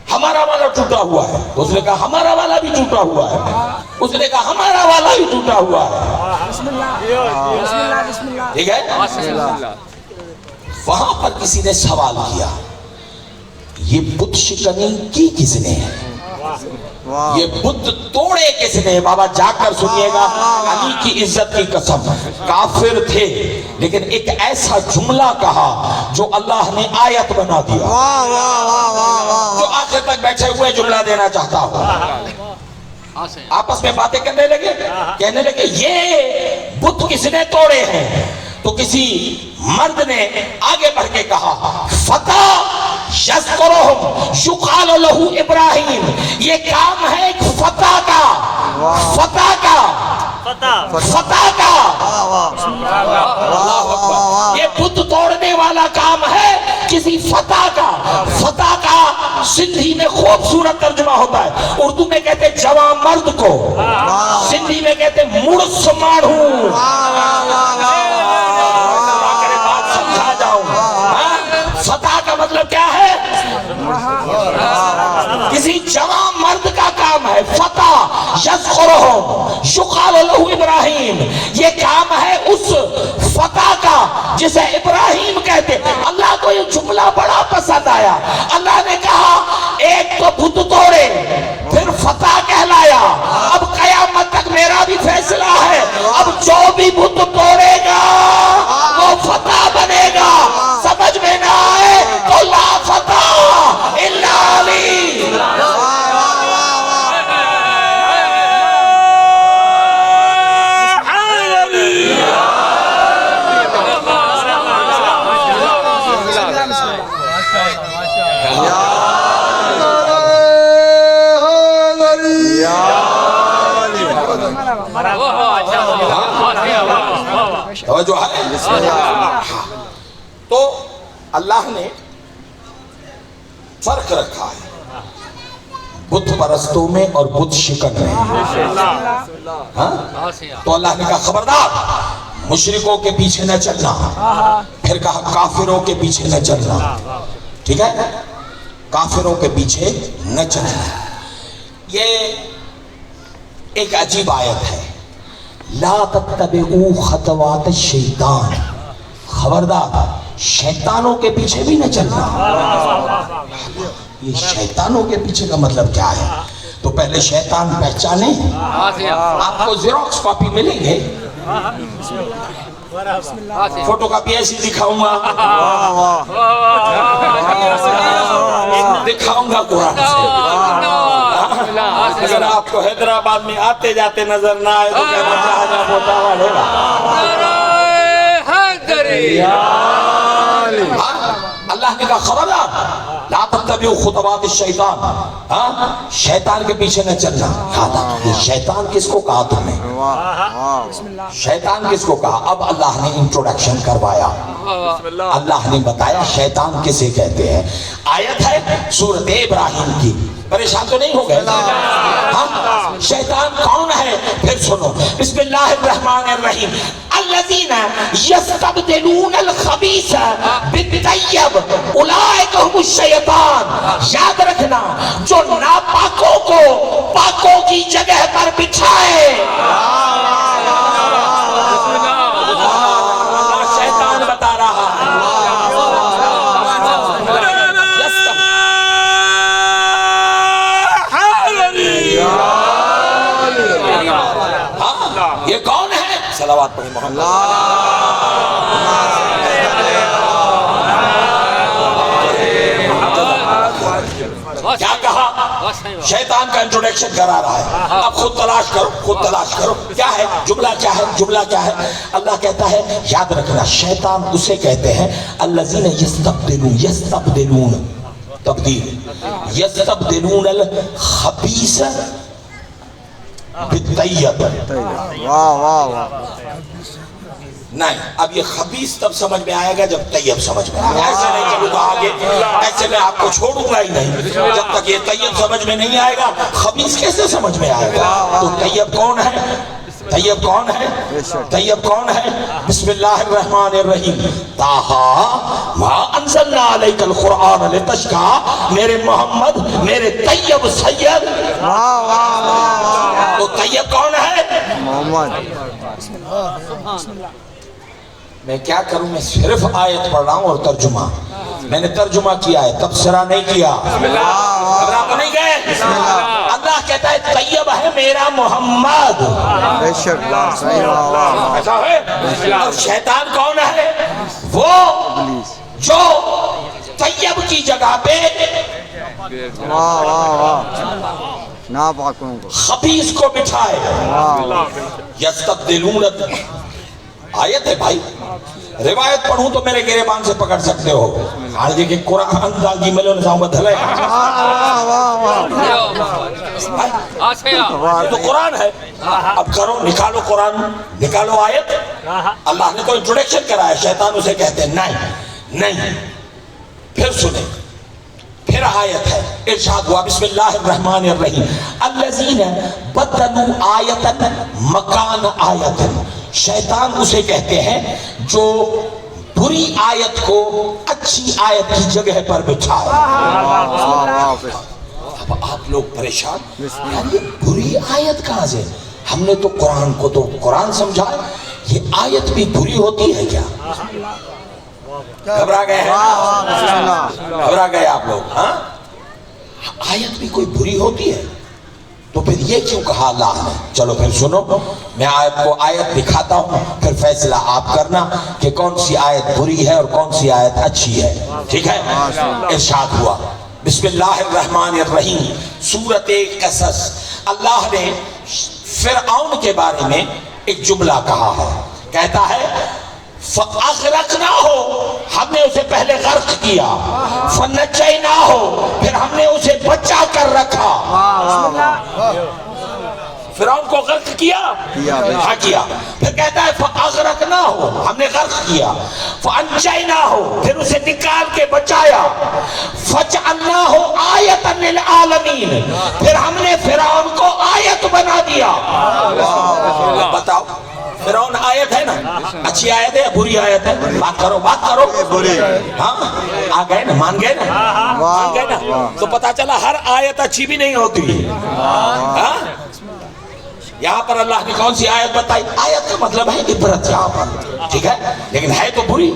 ہمارا والا ٹوٹا ہوا ہے اس نے کہا ہمارا والا بھی ٹوٹا ہوا ہے اس نے کہا ہمارا والا بھی ٹوٹا ہوا ہے ٹھیک ہے وہاں پر کسی نے سوال کیا یہ بت شکنی کی کس نے ہے یہ بت توڑے کس نے بابا جا کر سنیے گا علی کی عزت کی قسم کافر تھے لیکن ایک ایسا جملہ کہا جو اللہ نے آیت بنا دیا جو آخر تک بیٹھے ہوئے جملہ دینا چاہتا ہوں آپس میں باتیں کرنے لگے کہنے لگے یہ بت کس نے توڑے ہیں تو کسی مرد نے آگے بڑھ کے کہا فتح یذکرہم یقال لہ ابراہیم یہ کام ہے ایک فتح کا فتح کا فتح کا اللہ اکبر یہ بت توڑنے والا کام ہے کسی فتح کا. فتح کا سندھی میں خوبصورت ترجمہ ہوتا ہے. اردو میں کہتے ہیں جوان مرد کو, سندھی میں کہتے ہیں مڑس ماڑھو. سمجھا جاؤں فتح کا مطلب کیا ہے؟ کسی جوان مرد کا کام ہے فتح. یذکرہم یقال لہ ابراہیم, یہ کام ہے اس فتح کا جسے ابراہیم کہتے. اللہ کو یہ جملہ بڑا پسند آیا. اللہ نے کہا ایک تو بت توڑے پھر فتح کہلایا, اب قیامت تک میرا بھی فیصلہ ہے, اب جو بھی بت توڑے گا وہ فتح بنے گا. سمجھ میں نہ آئے تو لا فتح الا علی. جو ہے تو اللہ نے فرق رکھا ہے بت پرستوں میں اور بت شکن میں. تو اللہ نے کہا خبردار مشرکوں کے پیچھے نہ چلنا, پھر کہا کافروں کے پیچھے نہ چلنا. ٹھیک ہے, کافروں کے پیچھے نہ چلنا. یہ ایک عجیب آیت ہے. لا تتبعوا خطوات الشیطان, خبردار شیطانوں کے پیچھے بھی نہ چلنا. یہ شیطانوں کے پیچھے کا مطلب کیا ہے؟ تو پہلے شیطان پہچانے. آپ کو زیروکس کاپی ملیں گے, فوٹو کاپی ایسی دکھاؤں گا, دکھاؤں گا قرآن سے. اگر آپ کو حیدرآباد میں آتے جاتے نظر نہ آئے تو کہنا چاہنا ہوتا والے گا. اللہ نے کہا خبردار لا تتبعوا خطوات الشیطان, شیطان کے پیچھے نہ چلنا. یہ شیطان کس کو کہا تم نے؟ شیطان کس کو کہا؟ اب اللہ نے انٹروڈکشن کروایا. اللہ نے بتایا شیطان کسے کہتے ہیں. آیت ہے سورۃ ابراہیم کی. پریشان تو نہیں ہو گئے؟ شیطان کون ہے پھر سنو. بسم اللہ الرحمن الرحیم. الذین یستبدلون الخبیث بالطیب اولئک هم الشیطان. یاد رکھنا جو ناپاکوں کو پاکوں کی جگہ پر بٹھائے. شیطان بتا رہا یہ کون ہے؟ صلوات پڑھیں محمد. کیا کہا؟ شیطان کا انٹروڈکشن کرا رہا ہے. اب خود تلاش کرو, خود تلاش کرو. کیا ہے جملہ؟ کیا ہے جملہ؟ کیا ہے؟ اللہ کہتا ہے یاد رکھنا شیطان اسے کہتے ہیں الذین یستبدلون تبدیل, یستبدلون الخبیث بالطیب. نہیں, اب یہ خبیث تب سمجھ میں آئے گا جب طیب سمجھ میں آئے گا. ایسے نہیں چلوں گا آگے, ایسے میں آپ کو چھوڑوں گا ہی نہیں جب تک یہ طیب سمجھ میں نہیں آئے گا. خبیث کیسے سمجھ میں آئے گا؟ تو طیب کون ہے؟ طیب کون ہے؟ طیب کون ہے؟ بسم اللہ الرحمن الرحیم. طٰہٰ ما انزلنا علیک القرآن لتشقیٰ. میرے محمد, میرے طیب سید. تو طیب کون ہے؟ محمد. میں کیا کروں, میں صرف آیت پڑھ رہا ہوں اور ترجمہ. میں نے ترجمہ کیا ہے, تبصرہ نہیں کیا. گھبرا تو نہیں گئے؟ اللہ کہتا ہے طیب ہے میرا محمد. ایسا ہے. اور شیطان کون ہے؟ وہ جو طیب کی جگہ پہ خبیث کو بٹھائے. یستبدلون. آیت ہے بھائی, روایت پڑھوں تو میرے گریبان سے پکڑ سکتے ہو. آج کہ قرآن داغی ملو نظام بدل ہے تو قرآن ہے. اب کرو, نکالو قرآن, نکالو آیت. اللہ نے تو انٹروڈکشن کرایا, شیطان اسے کہتے ہیں نہیں. پھر سنیں, پھر آیت ہے, ارشاد ہوا بسم اللہ الرحمن الرحیم الذین بدلوا آیتا مکان آیت. شیطان اسے کہتے ہیں جو بری آیت کو اچھی آیت کی جگہ پر بٹھائے. اب آپ لوگ پریشان, یہ بری آیت کہاں سے؟ ہم نے تو قرآن کو تو قرآن سمجھا, یہ آیت بھی بری ہوتی ہے کیا؟ گھبرا گئے ہیں, گھبرا گئے آپ لوگ؟ ہاں, آیت بھی کوئی بری ہوتی ہے تو پھر یہ کیوں کہا اللہ نے؟ چلو پھر سنو, میں آپ کو آیت دکھاتا ہوں, پھر فیصلہ آپ کرنا کہ کون سی آیت بری ہے اور کون سی آیت اچھی ہے. ٹھیک ہے؟ ارشاد ہوا بسم اللہ الرحمن الرحیم سورۃ قصص. اللہ نے فرعون کے بارے میں ایک جملہ کہا ہے, کہتا ہے فَأَغْرَقْنَاهُ, ہم نے اسے پہلے غرق کیا, فَنَجَّيْنَاهُ, پھر ہم نے اسے بچا کر رکھا. فرعون کو غرق کیا, ہاں کیا. پھر کہتا ہے فَأَغْرَقْنَاهُ, ہم نے غرق کیا, فَأَنْجَيْنَاهُ, پھر اسے نکال کے بچایا, فَجْعَلْنَاهُ آیَةً لِلْعَالَمِينَ, پھر ہم نے فرعون کو آیت بنا دیا. بتاؤ, فرعون آیت ہے نا, اچھی آیت ہے یا بری آیت ہے؟ بات کرو, بات کرو. ہاں آ گئے نا, مان گئے نا, مان گئے نا. تو پتا چلا ہر آیت اچھی بھی نہیں ہوتی. ہاں, یہاں پر اللہ نے کون سی آیت بتائی؟ آیت کا مطلب ہے عبرت یہاں پر, ٹھیک ہے, لیکن ہے تو بری.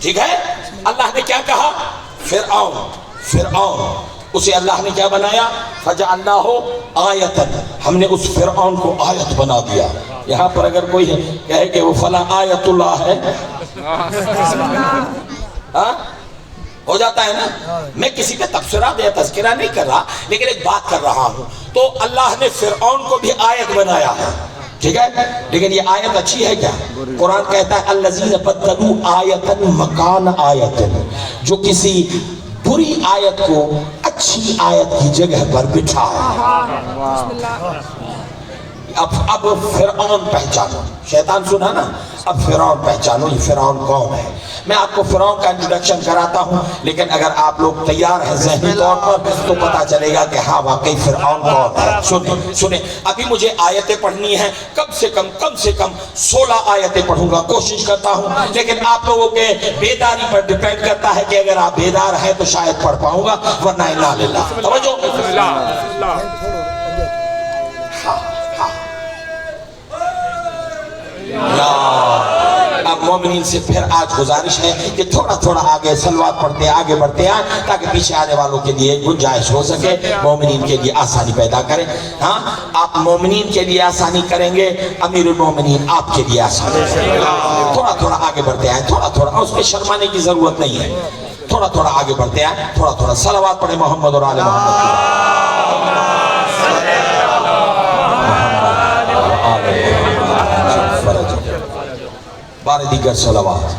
ٹھیک ہے, اللہ نے کیا کہا؟ فرعون اسے اللہ نے کیا بنایا؟ فَجَعَلْنَاهُ آیَةً, ہم نے اس فرعون کو آیت بنا دیا. یہاں پر اگر کوئی کہے کہ وہ فلاں آیت اللہ ہے, ہو جاتا ہے نا. میں کسی پہ تبصرہ یا تذکرہ نہیں کر رہا, لیکن ایک بات کر رہا ہوں. تو اللہ نے فرعون کو بھی آیت بنایا ہے, ٹھیک ہے, لیکن یہ آیت اچھی ہے کیا؟ قرآن کہتا ہے الذین بدلوا آیتا مکان آیت, جو کسی بری آیت کو اچھی آیت کی جگہ پر بٹھا ہے. اب فرعون پہچانو, شیطان سنا نا, اب فرعون پہچانو, یہ فرعون کون ہے. میں آپ کو فرعون کا انٹروڈکشن کراتا ہوں, لیکن اگر آپ لوگ تیار ہیں ذہنی طور پر تو پتا چلے گا کہ ہاں واقعی فرعون کون ہے. سنیں سنیں, ابھی مجھے آیتیں پڑھنی ہیں, کم سے کم 16 آیتیں پڑھوں گا, کوشش کرتا ہوں, لیکن آپ لوگوں کے بیداری پر ڈیپینڈ کرتا ہے کہ اگر آپ بیدار ہیں تو شاید پڑھ پاؤں گا, ورنہ انا للہ. توجہ. اب مومنین سے پھر آج گزارش ہے کہ تھوڑا تھوڑا آگے سلوات پڑھتے آگے بڑھتے ہیں, تاکہ پیچھے آنے والوں کے لیے گنجائش ہو سکے, مومنین کے لیے آسانی پیدا کریں. ہاں, آپ مومنین کے لیے آسانی کریں گے, امیر المومنین آپ کے لیے آسانی. تھوڑا تھوڑا آگے بڑھتے ہیں, تھوڑا تھوڑا, اس میں شرمانے کی ضرورت نہیں ہے. تھوڑا تھوڑا آگے بڑھتے ہیں, تھوڑا تھوڑا صلوات پڑھیں محمد اور آل محمد. بارے دیگر صلوات.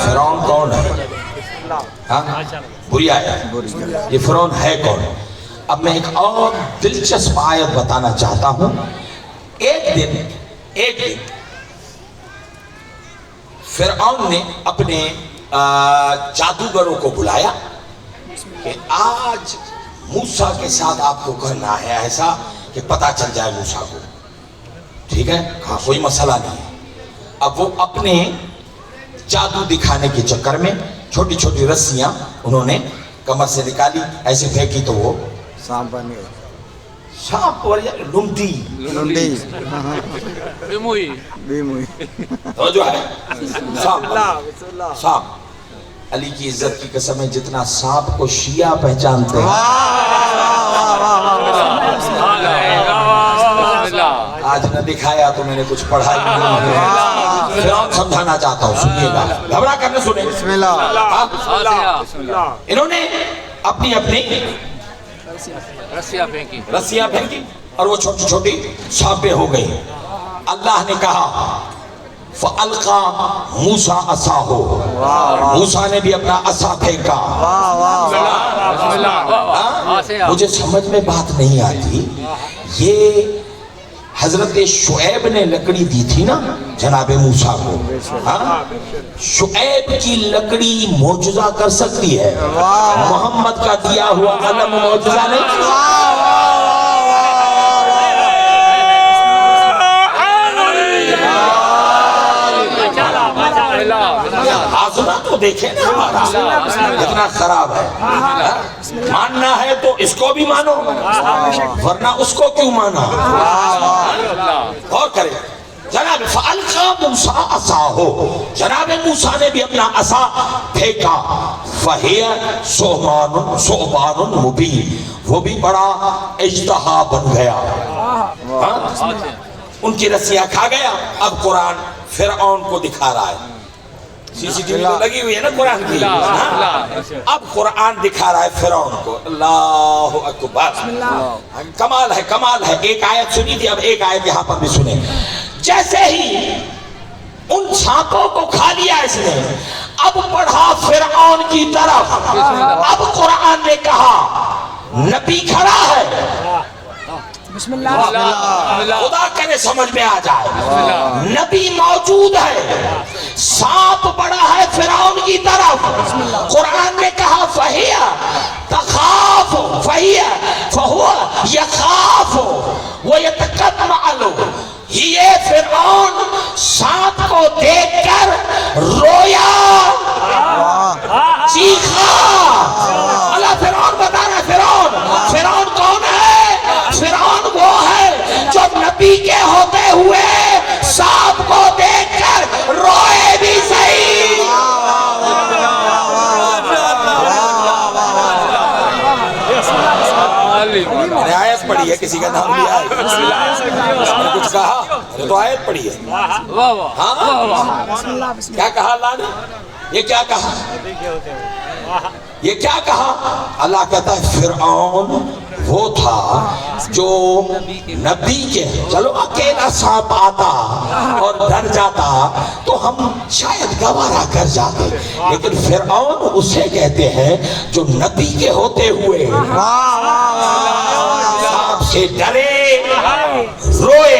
فرعون کون ہے؟ بری آیت, یہ فرعون ہے کون؟ اب میں ایک اور دلچسپ آیت بتانا چاہتا ہوں. ایک دن فرعون نے اپنے جادوگروں کو بلایا کہ آج موسیٰ کے ساتھ آپ کو کرنا ہے ایسا کہ پتہ چل جائے موسیٰ کو. ٹھیک ہے, کہا کوئی مسئلہ نہیں ہے. اب وہ اپنے جادو دکھانے کے چکر میں چھوٹی چھوٹی رسیاں انہوں نے کمر سے نکالی, ایسے پھینکی تو وہ سانپ بن گئے. سانپ اور لنڈی تو جو ہے سانپ. علی کی عزت کی قسم ہے, جتنا سانپ کو شیعہ پہچانتے ہیں, آج نہ دکھایا تو میں نے کچھ پڑھائی نہیں. فرعون سمجھانا چاہتا ہوں, سنیے گا, گھبرا کر نہ سنیں. بسم اللہ. انہوں نے اپنی رسیاں پھینکی اور وہ چھوٹی چھوٹی سانپیں ہو گئی. اللہ نے کہا فَأَلْقَى موسیٰ عَصَاهُ، موسیٰ نے بھی اپنا عصا پھینکا۔ مجھے سمجھ میں بات نہیں آتی، یہ حضرت شعیب نے لکڑی دی تھی نا جناب موسیٰ کو، شعیب کی لکڑی معجزہ کر سکتی ہے، محمد کا دیا ہوا قلم معجزہ نہیں۔ آزما تو دیکھیں نا ہمارا اتنا خراب ہے، ماننا ہے تو اس کو بھی مانو ورنہ اس کو کیوں مانا؟ غور کریں جناب فَأَلْقَى مُوسَىٰ عَصَاهُ، جناب موسیٰ نے بھی اپنا عصا پھینکا، فَهِيَ ثُعْبَانٌ مُبِينٌ، وہ بھی بڑا اژدہا بن گیا، ان کی رسیاں کھا گیا۔ اب قرآن فرعون کو دکھا رہا ہے، سی سی ٹی وی تو لگی ہوئی ہے نا قرآن کی، اب قرآن دکھا رہا ہے فرعون کو۔ اللہ اکبر، کمال ہے کمال ہے۔ ایک آیت سنی تھی، اب ایک آیت یہاں پر بھی سنیں۔ جیسے ہی ان سانپوں کو کھا لیا اس نے، اب بڑھا فرعون کی طرف، اب قرآن نے کہا نبی کھڑا ہے، بسم اللہ خدا کرے سمجھ میں آ جائے، نبی موجود ہے، سانپ بڑا ہے فرعون کی طرف، قرآن نے کہا فَهِيَ تَخَافُ فَهِيَ فَهُوَ يَخَافُ وَيَتَقَمَّعُ، یہ فرعون سانپ کو دیکھ کر رویا، چیخا۔ اللہ فرعون بتا رہا ہے، فرعون کون ہے؟ فرعون وہ ہے جو نبی کے ہوتے ہوئے سانپ کو دیکھ کر روئے بھی صحیح۔ میں نے آیت پڑھی ہے، کسی کا نام لیا ہے، میں نے کچھ کہا، میں نے تو آیت پڑھی ہے۔ ہاں کیا کہا اللہ نے؟ یہ کیا کہا؟ یہ کیا کہا؟ اللہ کہتا ہے فرعون وہ تھا جو نبی کے، چلو اکیلا سانپ آتا اور ڈر جاتا تو ہم شاید گوارا کر جاتے، لیکن فرعون اسے کہتے ہیں جو نبی کے ہوتے ہوئے سانپ سے ڈرے روئے۔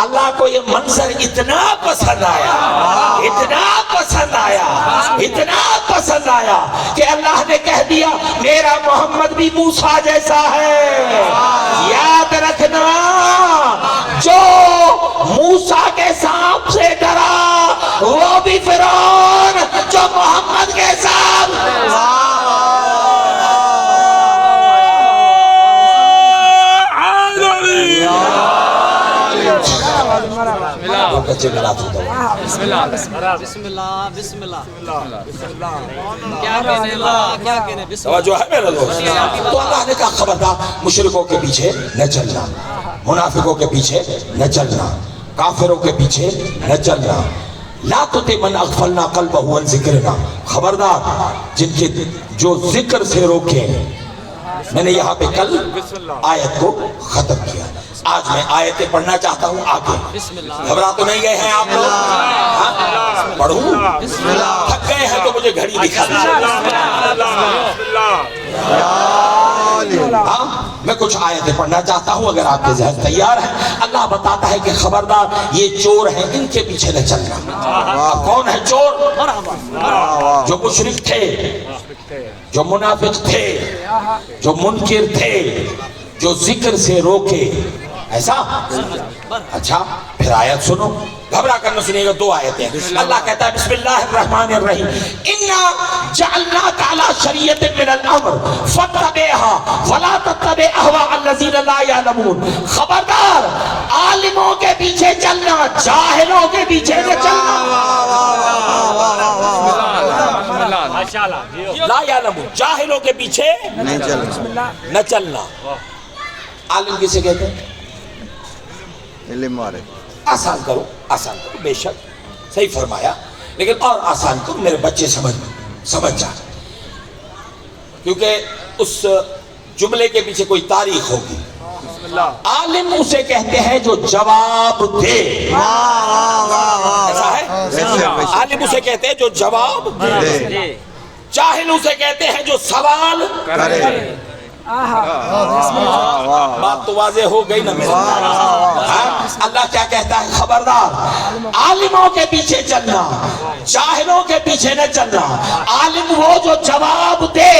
اللہ کو یہ منظر اتنا پسند آیا، اتنا پسند آیا، اتنا پسند آیا کہ اللہ نے کہہ دیا میرا محمد بھی موسیٰ جیسا ہے۔ یاد رکھنا جو موسیٰ کے سانپ سے ڈرا وہ بھی فرعون جو محمد کے سانپ۔ بسم اللہ بسم اللہ جو ہے میرے دوست، تو اللہ نے کہا خبردار مشرکوں کے پیچھے نہ چلنا، منافقوں کے پیچھے نہ چلنا، کافروں کے پیچھے نہ چلنا، لا تطع من اغفلنا قلبه عن ذکرنا، خبردار جن کے جو ذکر سے روکے۔ میں نے یہاں پہ کل آیت کو ختم کیا، آج میں آیتیں پڑھنا چاہتا ہوں آگے۔ گھبرا تو نہیں گئے ہیں آپ لوگ؟ پڑھوں؟ تھک گئے ہیں تو مجھے گھڑی دکھا دیجیے۔ میں کچھ آیتیں پڑھنا چاہتا ہوں اگر آپ کے ذہن تیار ہیں۔ اللہ بتاتا ہے کہ خبردار یہ چور ہیں، ان کے پیچھے نہ چلنا۔ اب کون ہے چور؟ جو مشرک تھے، جو منافق تھے، جو منکر تھے، جو ذکر سے روکے، ایسا؟ اچھا پھر آیت سنو، گھبرا کر نہ سنیے گا، دو آیتیں۔ اللہ کہتا ہے بسم اللہ الرحمن الرحیم اِنَّا جَعَلْنَاكَ عَلَى شَرِيَّةٍ مِّنَ الْأَمْرِ فَاتَّبِعْهَا وَلَا تَتَّبِعْ أَهْوَاءَ الَّذِينَ لَا يَعْلَمُونَ، خبردار عالموں کے پیچھے چلنا، جاہلوں کے پیچھے نہ چلنا۔ لا يعلمون، جاہلوں کے پیچھے نہ چلنا۔ عالم کسے کہتے ہیں؟ علم والے۔ آسان کرو، آسان کرو، بے شک صحیح فرمایا، لیکن اور آسان کرو میرے بچے سمجھ جائیں، کیونکہ اس جملے کے پیچھے کوئی تاریخ ہوگی۔ عالم اسے کہتے ہیں جو جواب دے. ایسا ہے؟ عالم اسے کہتے ہیں جو جواب دے. جاہل اسے کہتے ہیں جو سوال کرے. بات تو واضح ہو گئی نا میرے. اللہ کیا کہتا ہے؟ خبردار عالموں کے پیچھے چلنا، جاہلوں کے پیچھے نہ چلنا. عالم وہ جو جواب دے،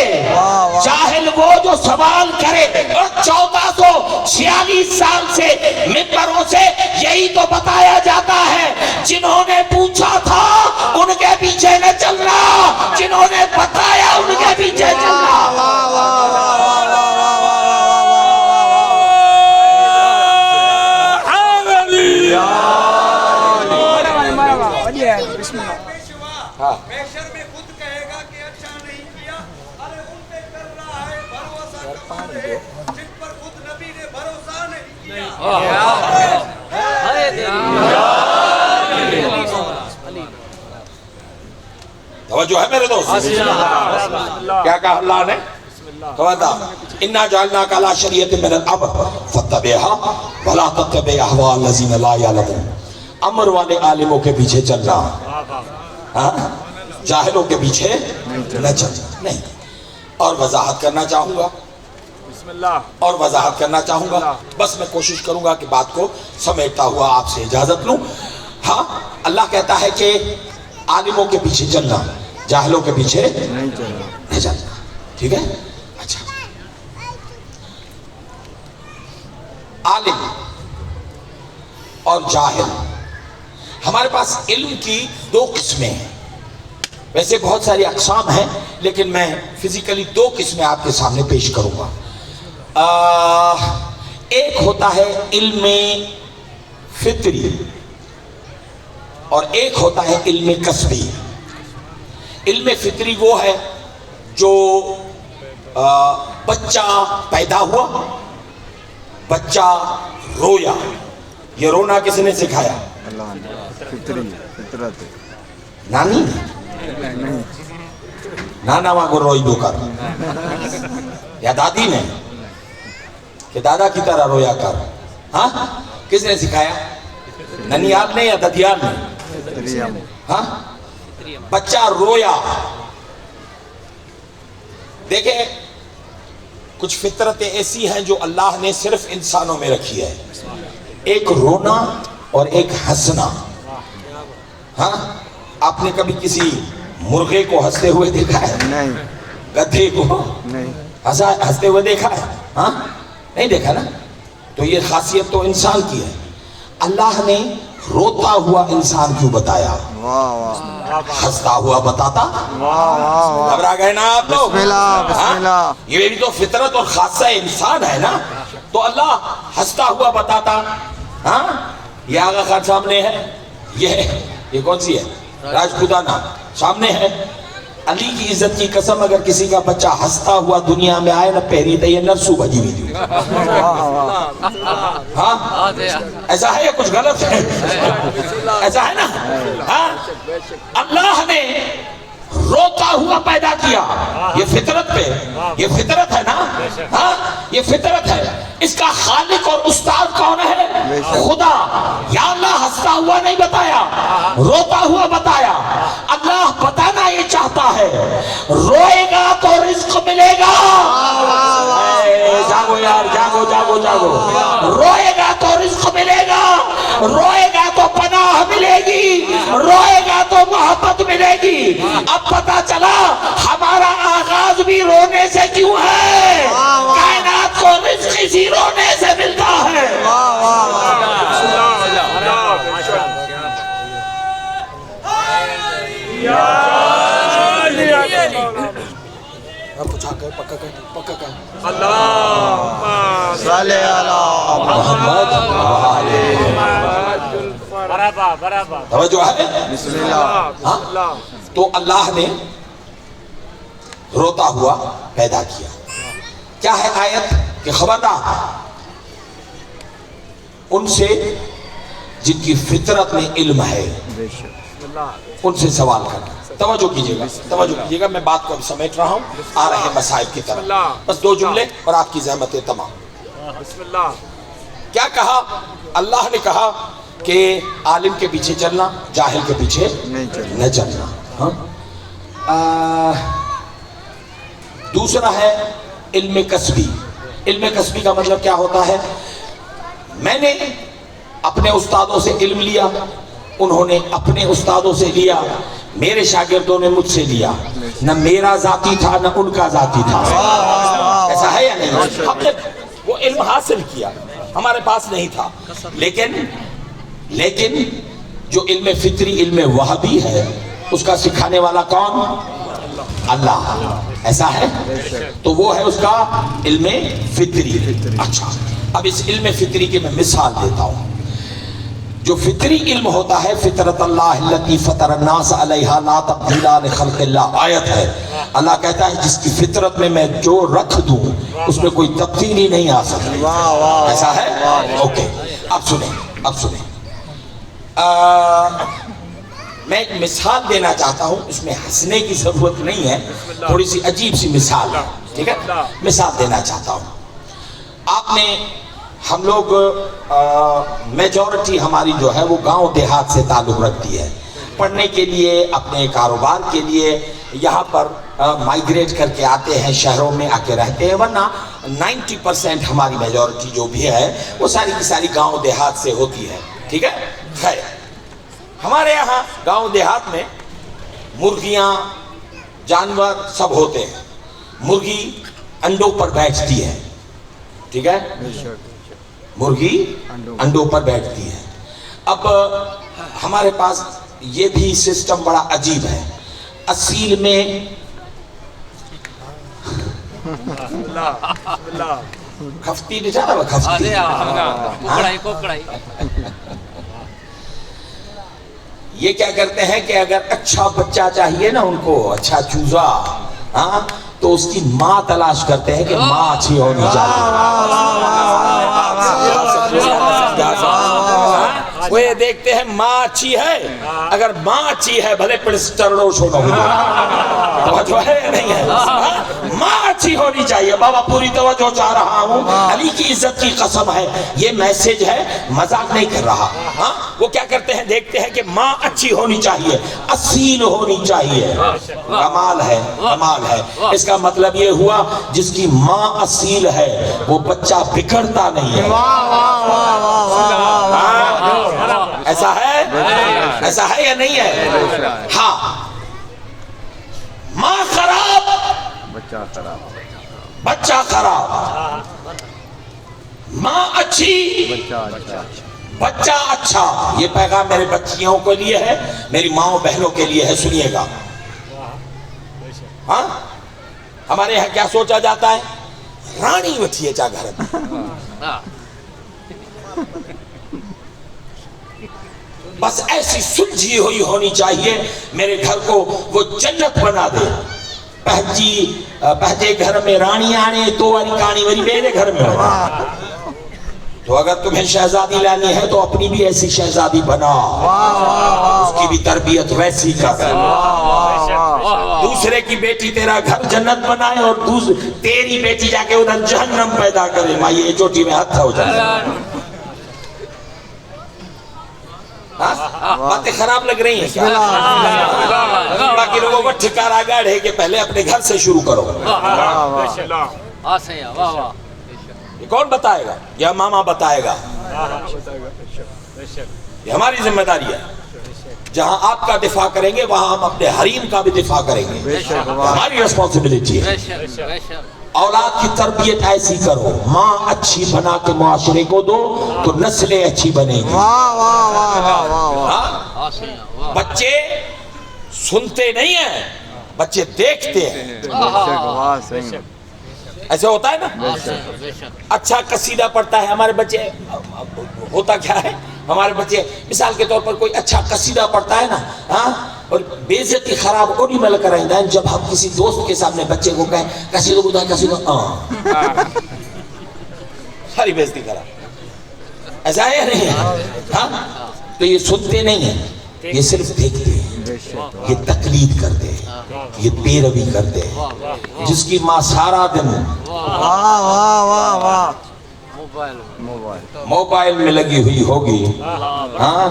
جاہل وہ جو سوال کرے. اور 1446 سال سے ممبروں سے یہی تو بتایا جاتا ہے، جنہوں نے پوچھا تھا ان کے پیچھے نہ چلنا، جنہوں نے بتایا ان کے پیچھے چلنا. محشر میں خود کہے گا کہ اچھا نہیں کیا، ارے ان پہ کر رہا ہے بھروسہ جن پر خود نبی نے بھروسہ نہیں کیا. توجہ ہے میرے دوست؟ کیا کہا اللہ نے؟ اِنَّا جَعَلْنَاكَ عَلَىٰ شَرِيعَةٍ مِّنَ الْأَمْرِ فَاتَّبِعْهَا وَلَا تَتَّبِعْ أَهْوَاءَ الَّذِينَ لَا يَعْلَمُونَ. امر والے عالموں کے پیچھے چلنا، جاہلوں کے پیچھے نہ چلنا نہیں. اور وضاحت کرنا چاہوں گا، بس میں کوشش کروں گا کہ بات کو سمیٹتا ہوا آپ سے اجازت لوں. ہاں، اللہ کہتا ہے کہ عالموں کے پیچھے چلنا، جاہلوں کے پیچھے نہیں چلنا. ٹھیک ہے؟ اچھا، عالم اور جاہل، ہمارے پاس علم کی 2 قسمیں ہیں. ویسے بہت ساری اقسام ہیں لیکن میں فزیکلی 2 قسمیں آپ کے سامنے پیش کروں گا. ایک ہوتا ہے علم فطری اور ایک ہوتا ہے علم کسبی. علم فطری وہ ہے جو بچہ پیدا ہوا، بچہ رویا. یہ رونا کس نے سکھایا؟ اللہ نے. فطرت نانی نے؟ نانا ماں کو روئی دو کر، یا دادی نے کہ دادا کی طرح رویا کر؟ ہاں، کس نے سکھایا؟ ننیال نے یا ددیال نے؟ ہاں، بچہ رویا. دیکھیں، کچھ فطرتیں ایسی ہیں جو اللہ نے صرف انسانوں میں رکھی ہے. ایک رونا اور ایک ہنسنا. ہاں، آپ نے کبھی کسی مرغے کو ہنستے ہوئے دیکھا ہے؟ نہیں. گدھے کو نہیں. ہنستے ہوئے دیکھا ہے؟ ہاں، نہیں دیکھا نا. تو یہ خاصیت تو انسان کی ہے. اللہ نے روتا ہوا انسان کیوں بتایا؟ ہنستا ہوا بتاتا؟ گھبرا گئے نا آپ لوگ؟ بسم اللہ. یہ بھی تو فطرت اور خاصہ انسان ہے نا. تو اللہ ہنستا ہوا بتاتا. ہاں، یہ آغا خان سامنے ہے، یہ کون سی ہے؟ راجپوتانہ سامنے ہے. علی کی عزت کی قسم اگر کسی کا بچہ ہنستا ہوا دنیا میں آئے نا، پہری تو یہ نرسو بجی ہوئی تھی. ہاں، ایسا ہے یا کچھ غلط ہے؟ ایسا ہے نا. ہاں، اللہ نے روتا ہوا پیدا کیا. یہ فطرت پہ، یہ فطرت ہے نا. ہاں، یہ فطرت ہے. اس کا خالق اور استاد کون ہے؟ خدا. یا اللہ ہنستا ہوا نہیں بتایا، روتا ہوا بتایا. اللہ بتانا یہ چاہتا ہے روئے گا تو رزق ملے گا. جاگو یار، جاگو جاگو جاگو. روئے گا تو رزق ملے گا، روئے گا تو پناہ ملے گی، روئے گا تو محبت ملے گی. اب پتا چلا ہمارا آغاز بھی رونے سے کیوں ہے. کائنات کو رزق اسی رونے سے ملتا ہے. صلی اللہ توجہ ہے؟ بسم اللہ. ہاں؟ تو اللہ نے روتا ہوا پیدا کیا. کیا ہے آیت؟ کہ خبردار ان سے جن کی فطرت میں علم ہے ان سے سوال کرنا. توجہ کیجئے گا، توجہ کیجئے گا. میں بات کو اب سمیٹ رہا ہوں، آ رہے ہیں مسائل کی طرف. بس 2 جملے اور آپ کی زحمتیں تمام. کیا کہا؟ اللہ نے کہا کہ عالم کے پیچھے چلنا، جاہل کے پیچھے نہ چلنا. ہاں. دوسرا ہے علم کسبی. علم کسبی کا مطلب کیا ہوتا ہے؟ میں نے اپنے استادوں سے علم لیا، انہوں نے اپنے استادوں سے لیا، میرے شاگردوں نے مجھ سے لیا. نہ میرا ذاتی تھا نہ ان کا ذاتی تھا. ایسا ہے یا نہیں؟ ہم نے وہ علم حاصل کیا، ہمارے پاس نہیں تھا. لیکن جو علم فطری، علم وہبی ہے، اس کا سکھانے والا کون؟ اللہ. ایسا ہے؟ تو وہ ہے اس کا علم فطری. اچھا، اب اس علم فطری کی میں مثال دیتا ہوں. جو فطری علم ہوتا ہے، فطرت اللہ التی فطر الناس علیہا لا تبدیل لخلق اللہ، آیت ہے. اللہ کہتا ہے جس کی فطرت میں جو رکھ دوں اس میں کوئی تبدیلی نہیں آ سکتی. ایسا ہے؟ اوکے. اب سنیں میں ایک مثال دینا چاہتا ہوں. اس میں ہنسنے کی ضرورت نہیں ہے، تھوڑی سی عجیب سی مثال ہے. ٹھیک ہے؟ مثال دینا چاہتا ہوں. آپ نے، ہم لوگ میجورٹی ہماری جو ہے وہ گاؤں دیہات سے تعلق رکھتی ہے. پڑھنے کے لیے، اپنے کاروبار کے لیے یہاں پر مائیگریٹ کر کے آتے ہیں، شہروں میں آ کے رہتے ہیں. ورنہ 90% ہماری میجورٹی جو بھی ہے وہ ساری کی ساری گاؤں دیہات سے ہوتی ہے. ٹھیک ہے؟ خیر، ہمارے یہاں گاؤں دیہات میں مرغیاں، جانور سب ہوتے ہیں. مرغی انڈوں پر بیٹھتی ہے. ٹھیک ہے؟ مرغی انڈوں پر بیٹھتی ہے. اب ہمارے پاس یہ بھی سسٹم بڑا عجیب ہے. اصیل میں کھفتی نہیں جانا، وہ کھفتی یہ کیا کرتے ہیں کہ اگر اچھا بچہ چاہیے نا ان کو، اچھا چوزا، ہاں، تو اس کی ماں تلاش کرتے ہیں کہ ماں اچھی ہونی چاہیے. وہ یہ دیکھتے ہیں ماں اچھی ہے، اگر ماں اچھی ہے بھلے پڑسٹرڈو شونا ہو، توجہ ہے یا نہیں ہے؟ ماں اچھی ہونی چاہیے. بابا پوری توجہ چاہ رہا ہوں، علی کی عزت کی قسم ہے، یہ میسج ہے، مذاق نہیں کر رہا. ہاں، وہ کیا کرتے ہیں؟ دیکھتے ہیں کہ ماں اچھی ہونی چاہیے، اصیل ہونی چاہیے. کمال ہے، کمال ہے. اس کا مطلب یہ ہوا جس کی ماں اصیل ہے وہ بچہ بگڑتا نہیں ہے. ایسا ہے؟ ایسا ہے یا نہیں ہے؟ ہاں. ماں خراب، بچہ خراب. ماں اچھی، بچہ اچھا. یہ پیغام میرے بچیوں کے لیے ہے، میری ماؤں بہنوں کے لیے ہے. سنیے گا. ہاں، ہمارے یہاں کیا سوچا جاتا ہے؟ رانی وٹھیے چا گھر میں، بس ایسی سلجھی ہوئی ہونی چاہیے میرے گھر کو وہ جنت بنا دے. پہجے گھر میں رانی آنے تو والی کہانی میری میرے گھر میں ہو. تو اگر تمہیں شہزادی لانی ہے تو اپنی بھی ایسی شہزادی بنا، اس کی بھی تربیت ویسی کر. دوسرے کی بیٹی تیرا گھر جنت بنائے اور تیری بیٹی جا کے ادھر جہنم پیدا کرے. مائی یہ چوٹی میں ہاتھ ہو جائے. باتیں خراب لگ رہی ہیں کیا؟ باقی لوگوں کو ٹھکارا گاڑ ہے کہ پہلے اپنے گھر سے شروع کرو. یہ کون بتائے گا؟ یہ ماما بتائے گا. یہ ہماری ذمہ داری ہے. جہاں آپ کا دفاع کریں گے وہاں ہم اپنے حریم کا بھی دفاع کریں گے. ہماری ریسپانسبلٹی ہے. اولاد کی تربیت ایسی کرو، ماں اچھی بنا کے معاشرے کو دو تو نسلیں اچھی بنے گی. بچے سنتے نہیں ہیں، بچے دیکھتے ہیں. ایسے ہوتا ہے نا. اچھا قصیدہ پڑھتا ہے ہمارے بچے. ہوتا کیا ہے؟ ہمارے بچے مثال کے طور پر کوئی اچھا قصیدہ پڑھتا ہے نا، ہاں، اور بے عزتی خراب اونی مل کر آئندہ ہے. جب ہم کسی دوست کے سامنے بچے کو کہیں قصیدہ بتا، قصیدہ ساری بے عزتی خراب. ایسا ہے یا نہیں ہے؟ ہاں، تو یہ سنتے نہیں ہیں، یہ صرف دیکھتے ہیں، یہ تقلید کرتے ہیں، یہ پیروی کرتے ہیں. جس کی ماں سارا دن موبائل میں لگی ہوئی ہوگی ہاں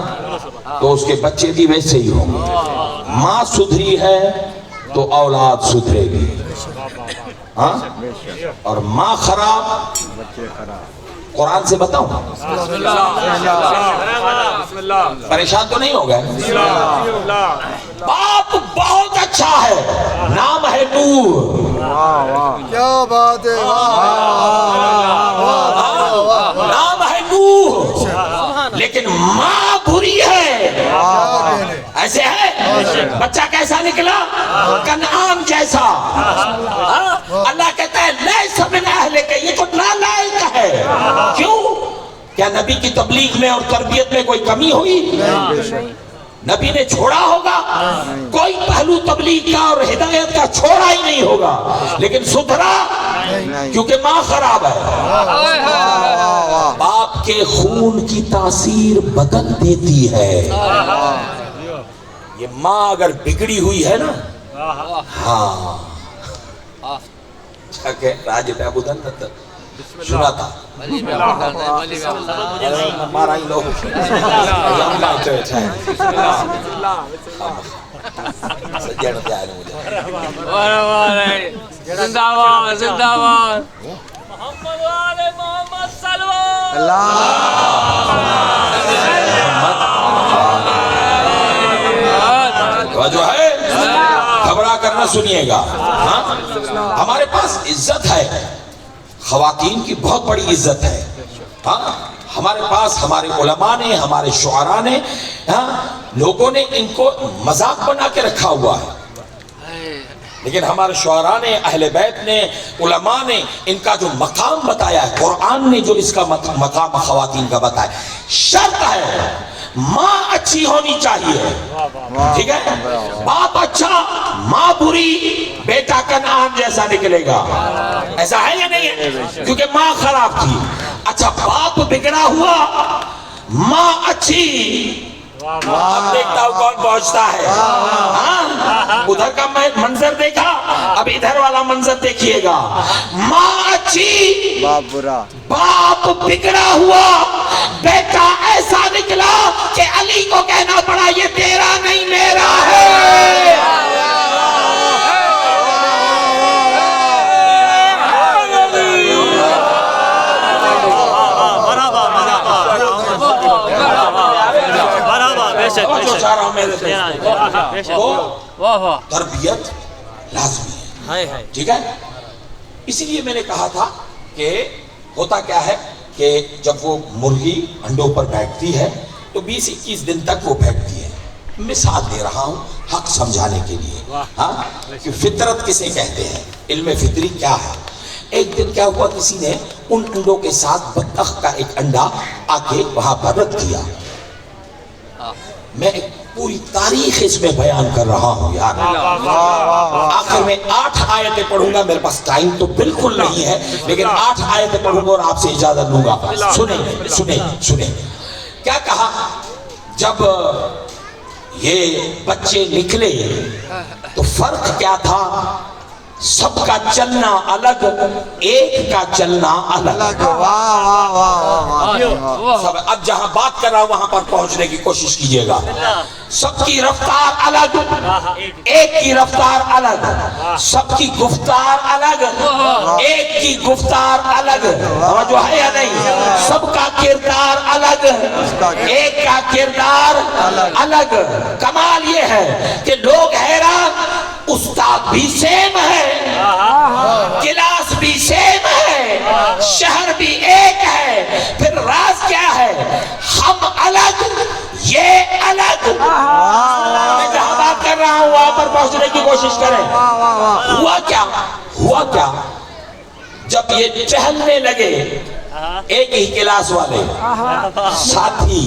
تو اس کے بچے بھی ویسے ہی ہوں گے. ماں سدھری ہے تو اولاد سدھرے گی ہاں اور ماں خراب بچے خراب. قرآن سے بتاؤں پریشان تو نہیں ہو گئے. باپ بہت اچھا ہے نام ہے نور کیا بات ہے نام ہے نور لیکن ماں بری ہے. ایسے ہے بچہ کیسا نکلا کنعان جیسا. اللہ کہتا ہے لیس من اہلک یہ تو نالائق ہے. کیوں کیا نبی کی تبلیغ میں اور تربیت میں کوئی کمی ہوئی؟ نبی نے چھوڑا ہوگا کوئی پہلو تبلیغ کا اور ہدایت کا چھوڑا ہی نہیں ہوگا لیکن سدھرا کیونکہ ماں خراب ہے. باپ کے خون کی تاثیر بدل دیتی ہے. یہ ماں اگر بگڑی ہوئی ہے نا ہاں راج بدن سنا تھا مارا ہی لوگ زندہ باد زندہ باد محمد والے محمد صلوات. جو ہے گھبرا کر نہ سنیے گا. ہمارے پاس عزت ہے خواتین کی بہت بڑی عزت ہے. ہمارے پاس ہمارے علماء نے ہمارے شعراء نے لوگوں نے ان کو مذاق بنا کے رکھا ہوا ہے لیکن ہمارے شعراء نے اہل بیت نے علماء نے ان کا جو مقام بتایا ہے قرآن نے جو اس کا مقام خواتین کا بتایا. شرط ہے ماں اچھی ہونی چاہیے ٹھیک ہے. باپ اچھا ماں بری بیٹا کنعان جیسا نکلے گا. ایسا ہے یا نہیں ہے کیونکہ ماں خراب تھی. اچھا باپ بگڑا ہوا ماں اچھی. اب دیکھتا ہوں کون پہنچتا ہے. ادھر کا میں منظر دیکھا اب ادھر والا منظر دیکھیے گا. ماں اچھی باپ برا. باپ بگڑا ہوا بیٹا ایسا نکلا کہ علی کو کہنا پڑا یہ تیرا نہیں میرا ہے. جو چاہ رہا ہوں میرے تو تربیت لازمی ہے ٹھیک ہے. اسی لیے میں نے کہا تھا کہ ہوتا کیا ہے کہ جب وہ مرغی انڈوں پر بیٹھتی ہے تو 20-21 دن تک وہ بیٹھتی ہے. مثال دے رہا ہوں حق سمجھانے کے لیے کہ فطرت کسے کہتے ہیں علم فطری کیا ہے. ایک دن کیا ہوا کسی نے ان انڈوں کے ساتھ بطخ کا ایک انڈا آ کے وہاں پر رکھ دیا. میں پوری تاریخ اس میں بیان کر رہا ہوں یار. آخر میں 8 آیتیں پڑھوں گا. میرے پاس ٹائم تو بالکل نہیں ہے لیکن 8 آیتیں پڑھوں گا اور آپ سے اجازت لوں گا. سنیں کیا کہا. جب یہ بچے نکلے تو فرق کیا تھا. سب کا چلنا الگ ایک کا چلنا الگ. اب جہاں بات کر رہا ہوں وہاں پر پہنچنے کی کوشش کیجئے گا. سب کی رفتار الگ ایک کی رفتار الگ. سب کی گفتار الگ ایک کی گفتار الگ. جو ہے یا نہیں. سب کا کردار الگ ایک کا کردار الگ. کمال یہ ہے کہ لوگ حیران استاد بھی سیم ہے کلاس بھی سیم ہے شہر بھی ایک ہے پھر راز کیا ہے. ہم الگ یہ الگ. میں جہاں بات کر رہا ہوں وہاں پر پہنچنے کی کوشش کریں. ہوا کیا جب یہ ٹہلنے لگے ایک ہی کلاس والے ساتھی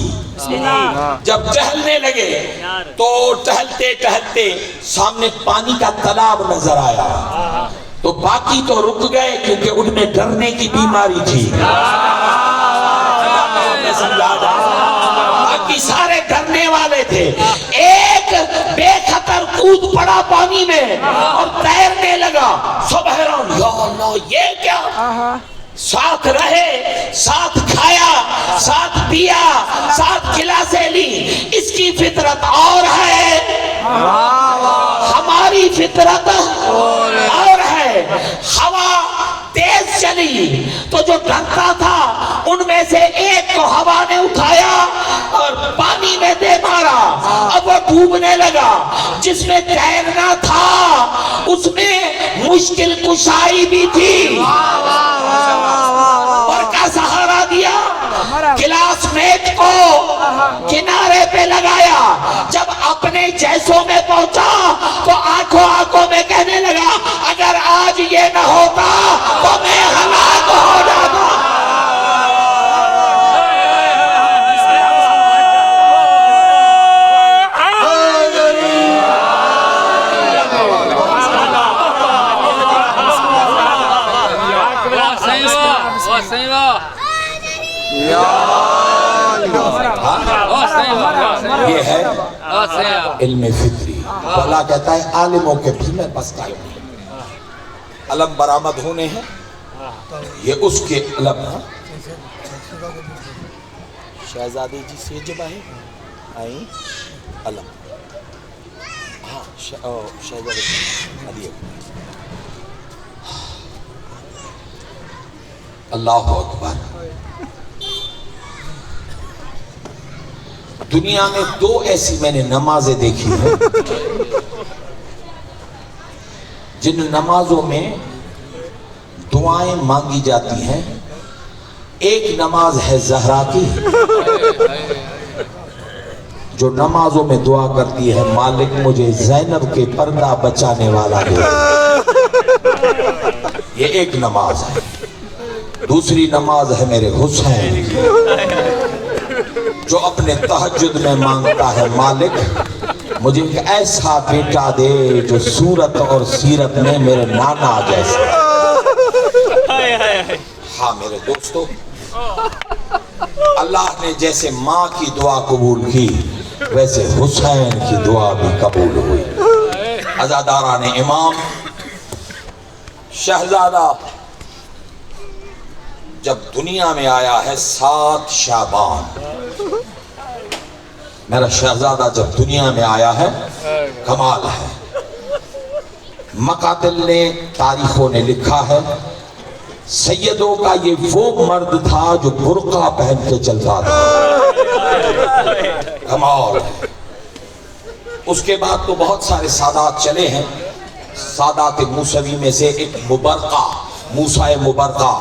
جب ٹہلنے لگے تو ٹہلتے ٹہلتے سامنے پانی کا تالاب نظر آیا تو باقی تو رک گئے کیونکہ ان میں ڈرنے کی بیماری تھی. باقی سارے ڈرنے والے تھے. ایک بے خطر کود پڑا پانی میں اور تیرنے لگا. سب حیران یا اللہ یہ کیا. ساتھ رہے، ساتھ کھایا، ساتھ پیا، ساتھ کلاسیں لی، اس کی فطرت اور ہے، ہماری فطرت اور ہے۔ ہوا تیز چلی تو جو ڈرتا تھا ان میں سے ایک کو ہوا نے اٹھایا اور پانی میں دے مارا، اب وہ ڈوبنے لگا۔ جس میں تیرنا تھا اس میں مشکل کشائی بھی تھی، اور کا سہارا دیا، کلاس میٹ کو کنارے پہ لگایا۔ جب اپنے جیسوں میں پہنچا تو آنکھوں میں کہنے لگا اگر آج یہ نہ ہوتا تو میں ہلاک ہو جاتا۔ یہ ہے علم فطری۔ اللہ کہتا ہے عالموں کے بھی میں بس قائم نہیں، علم برآمد ہونے ہیں، یہ اس کے علم ہیں۔ شہزادی جی سے جب آئیں علم، ہاں شہزادی علی، اللہ اکبر۔ دنیا میں دو ایسی میں نے نمازیں دیکھی ہیں جن نمازوں میں دعائیں مانگی جاتی ہیں۔ ایک نماز ہے زہرا کی جو نمازوں میں دعا کرتی ہے مالک مجھے زینب کے پردہ بچانے والا دے۔ یہ ایک نماز ہے۔ دوسری نماز ہے میرے حسین کی جو اپنے تہجد میں مانگتا ہے مالک مجھے ایک ایسا بیٹا دے جو صورت اور سیرت میں میرے نانا جیسا۔ ہاں میرے دوستو، اللہ نے جیسے ماں کی دعا قبول کی ویسے حسین کی دعا بھی قبول ہوئی۔ عزاداران امام، شہزادہ جب دنیا میں آیا ہے 7 شعبان، میرا شہزادہ جب دنیا میں آیا ہے کمال ہے۔ مقاتل نے، تاریخوں نے لکھا ہے سیدوں کا یہ وہ مرد تھا جو برقع پہن کے چلتا تھا، کمال ہے۔ اس کے بعد تو بہت سارے سادات چلے ہیں۔ سادات موسوی میں سے ایک مبرقہ، موسیٰ مبرقہ،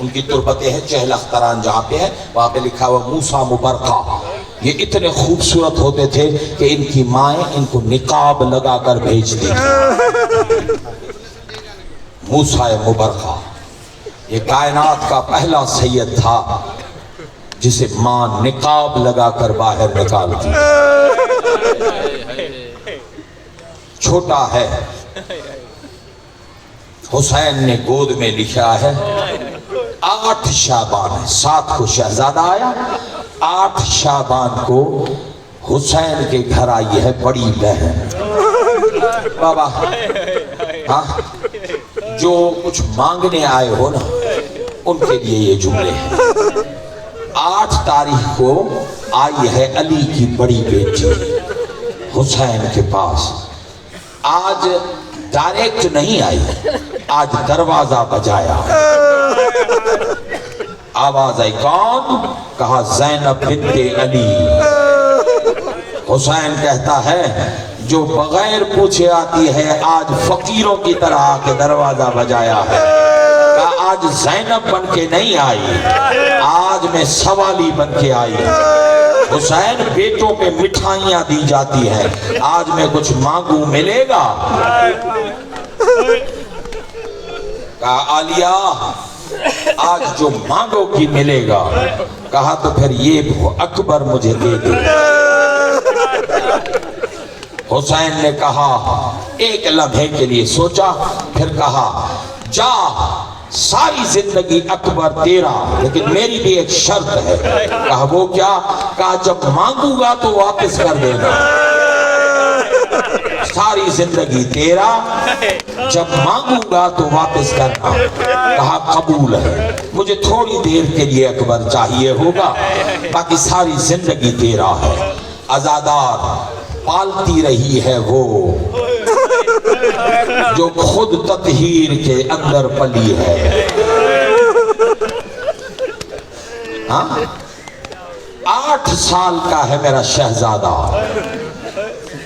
ان کی تربتیں ہیں چہل اختران جہاں پہ ہے وہاں پہ لکھا ہوا موسیٰ مبرقہ۔ یہ اتنے خوبصورت ہوتے تھے کہ ان کی مائیں ان کو نقاب لگا کر بھیجتی تھی۔ موسیٰ مبرقہ یہ کائنات کا پہلا سید تھا جسے ماں نقاب لگا کر باہر نکالتی۔ چھوٹا ہے، حسین نے گود میں لکھا ہے 8 شعبان ہے، 7 کو شہزادہ آیا، 8 شعبان کو حسین کے گھر آئی ہے بڑی بہن۔ بابا ہاں جو کچھ مانگنے آئے ہو نا ان کے لیے یہ جملے ہیں۔ 8 تاریخ کو آئی ہے علی کی بڑی بیٹی حسین کے پاس۔ آج ڈائریکٹ نہیں آئی، آج دروازہ بجایا، آواز آئی کون؟ کہا زینب بنت علی۔ حسین کہتا ہے جو بغیر پوچھے آتی ہے آج فقیروں کی طرح آ کے دروازہ بجایا ہے۔ کہا آج زینب بن کے نہیں آئی، آج میں سوالی بن کے آئی۔ حسین بیٹوں پہ مٹھائیاں دی جاتی ہیں، آج میں کچھ مانگوں ملے گا؟ کہا عالیہ آج جو مانگو کی ملے گا۔ کہا تو پھر یہ اکبر مجھے دے دے۔ حسین نے کہا ایک لمحے کے لیے سوچا، پھر کہا جا ساری زندگی اکبر تیرا، لیکن میری بھی ایک شرط ہے۔ کہا وہ کیا؟ کہا جب مانگوں گا تو واپس کر دینا۔ ساری زندگی تیرا، جب مانگوں گا تو واپس کرنا۔ کہا قبول ہے، مجھے تھوڑی دیر کے لیے اکبر چاہیے ہوگا، باقی ساری زندگی تیرا ہے۔ عزادار پالتی رہی ہے وہ جو خود تطہیر کے اندر پلی ہے۔ ہاں 8 سال کا ہے میرا شہزادہ۔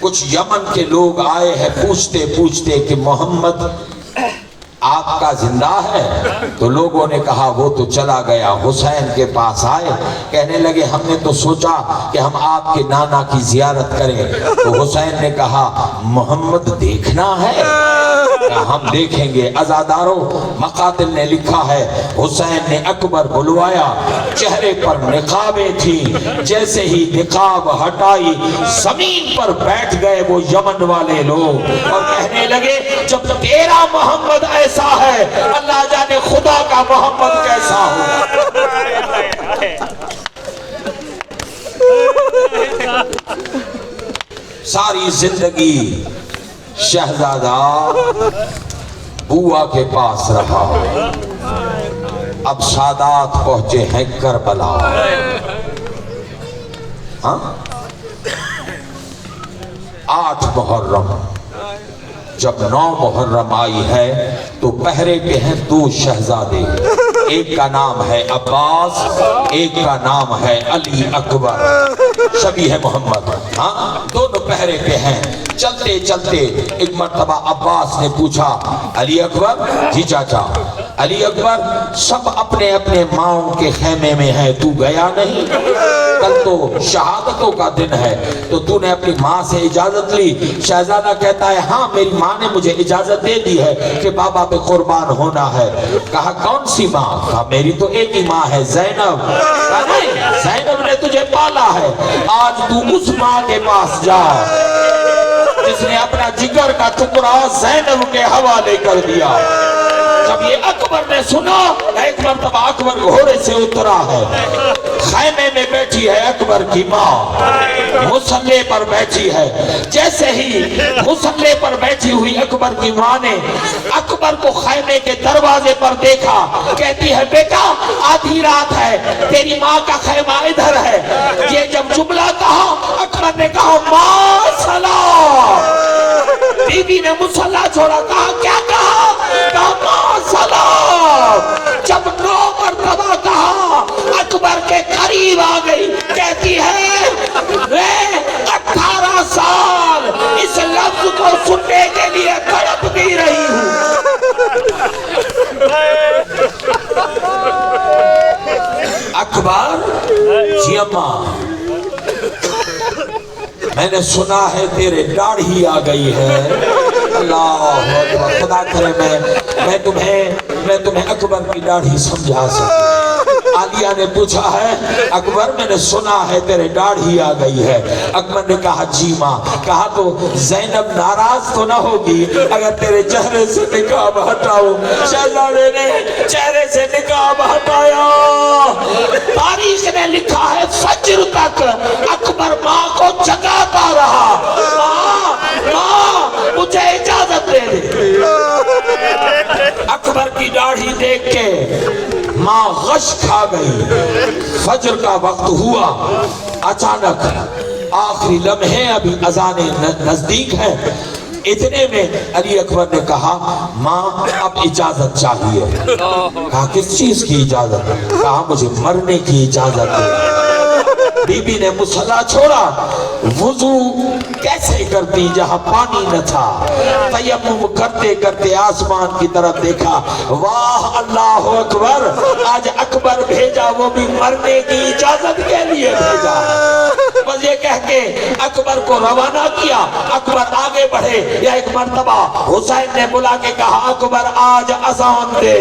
کچھ یمن کے لوگ آئے ہیں پوچھتے پوچھتے کہ محمد آپ کا زندہ ہے؟ تو لوگوں نے کہا وہ تو چلا گیا۔ حسین کے پاس آئے، کہنے لگے ہم نے تو سوچا کہ ہم آپ کے نانا کی زیارت کریں۔ تو حسین نے کہا محمد دیکھنا ہے؟ ہم دیکھیں گے۔ عزاداروں، مقاتل نے لکھا ہے حسین نے اکبر بلوایا، چہرے پر نقابیں تھیں، جیسے ہی نقاب ہٹائی زمین پر بیٹھ گئے وہ یمن والے لوگ اور کہنے لگے جب تیرا محمد ایسا ہے اللہ جانے خدا کا محمد کیسا ہو۔ ساری زندگی شہزادہ بوا کے پاس رہا، اب سادات پہنچے ہیں کربلا۔ ہاں 8 محرم، جب 9 محرم آئی ہے تو پہرے پہ ہیں 2 شہزادے، ایک کا نام ہے عباس، ایک کا نام ہے علی اکبر شبیہ محمد۔ ہاں دونوں پہرے پہ ہیں۔ چلتے چلتے ایک مرتبہ عباس نے پوچھا علی اکبر، جی چاچا۔ علی اکبر سب اپنے اپنے ماؤں کے خیمے میں ہیں، تو گیا نہیں؟ کل تو شہادتوں کا دن ہے تو تو نے اپنی ماں سے اجازت لی؟ شہزادہ کہتا ہے ہاں میری ماں نے مجھے اجازت دے دی ہے کہ بابا پہ قربان ہونا ہے۔ کہا کون سی ماں؟ کہا میری تو ایک ہی ماں ہے زینب۔ کہا نہیں، زینب نے تجھے پالا ہے، آج تو اس ماں کے پاس جا جس نے اپنا جگر کا ٹکڑا زینب کے حوالے کر دیا۔ جب یہ اکبر نے سنا، ایک مرتبہ اکبر گھوڑے سے اترا ہے، خیمے میں بیٹھی ہے اکبر کی ماں، مصلے پر بیٹھی ہے۔ جیسے ہی مصلے پر بیٹھی ہوئی اکبر کی ماں نے اکبر کو خیمے کے دروازے پر دیکھا، کہتی ہے بیٹا آدھی رات ہے، تیری ماں کا خیمہ ادھر ہے۔ یہ جب جملہ کہا اکبر نے کہا ماں سلام۔ بی بی نے مصلہ چھوڑا، کہا کیا کہا؟ کہا ماں سلام۔ جب 9 مرتبہ کہا اکبر کے قریب آ گئی، کہتی ہے میں 18 سال اس لفظ کو سننے کے لیے تڑپتی رہی ہوں۔ اکبر، جی اماں میں نے سنا ہے تیرے داڑھی آ گئی ہے۔ اللہ اکبر، خدا کرے میں تمہیں اکبر کی داڑھی سمجھا سکوں۔ عالیہ نے پوچھا ہے اکبر میں نے سنا ہے تیرے داڑھی آ گئی ہے۔ اکبر نے کہا جی ماں۔ کہا تو زینب ناراض تو نہ ہوگی اگر تیرے چہرے سے نقاب ہٹاؤں؟ شہزادے نے چہرے سے نقاب ہٹایا۔ تاریخ نے لکھا ہے فجر تک اکبر ماں کو جگاتا رہا، ماں مجھے اجازت دے دے۔ اکبر کی داڑھی دیکھ کے ماں غش کھا گئی۔ فجر کا وقت ہوا، اچانک آخری لمحے ابھی اذان نزدیک ہے، اتنے میں علی اکبر نے کہا ماں اب اجازت چاہیے۔ کہا کس چیز کی اجازت؟ کہا مجھے مرنے کی اجازت ہے۔ بی بی نے مصلی چھوڑا، وضو کیسے کرتی جہاں پانی نہ تھا، تیمم کرتے کرتے آسمان کی طرف دیکھا، واہ اللہ اکبر، آج اکبر بھیجا وہ بھی مرنے کی اجازت کے لیے بھیجا۔ بس یہ کہہ کے اکبر کو روانہ کیا۔ اکبر آگے بڑھے، یا ایک مرتبہ حسین نے بلا کے کہا اکبر آج اذان دے۔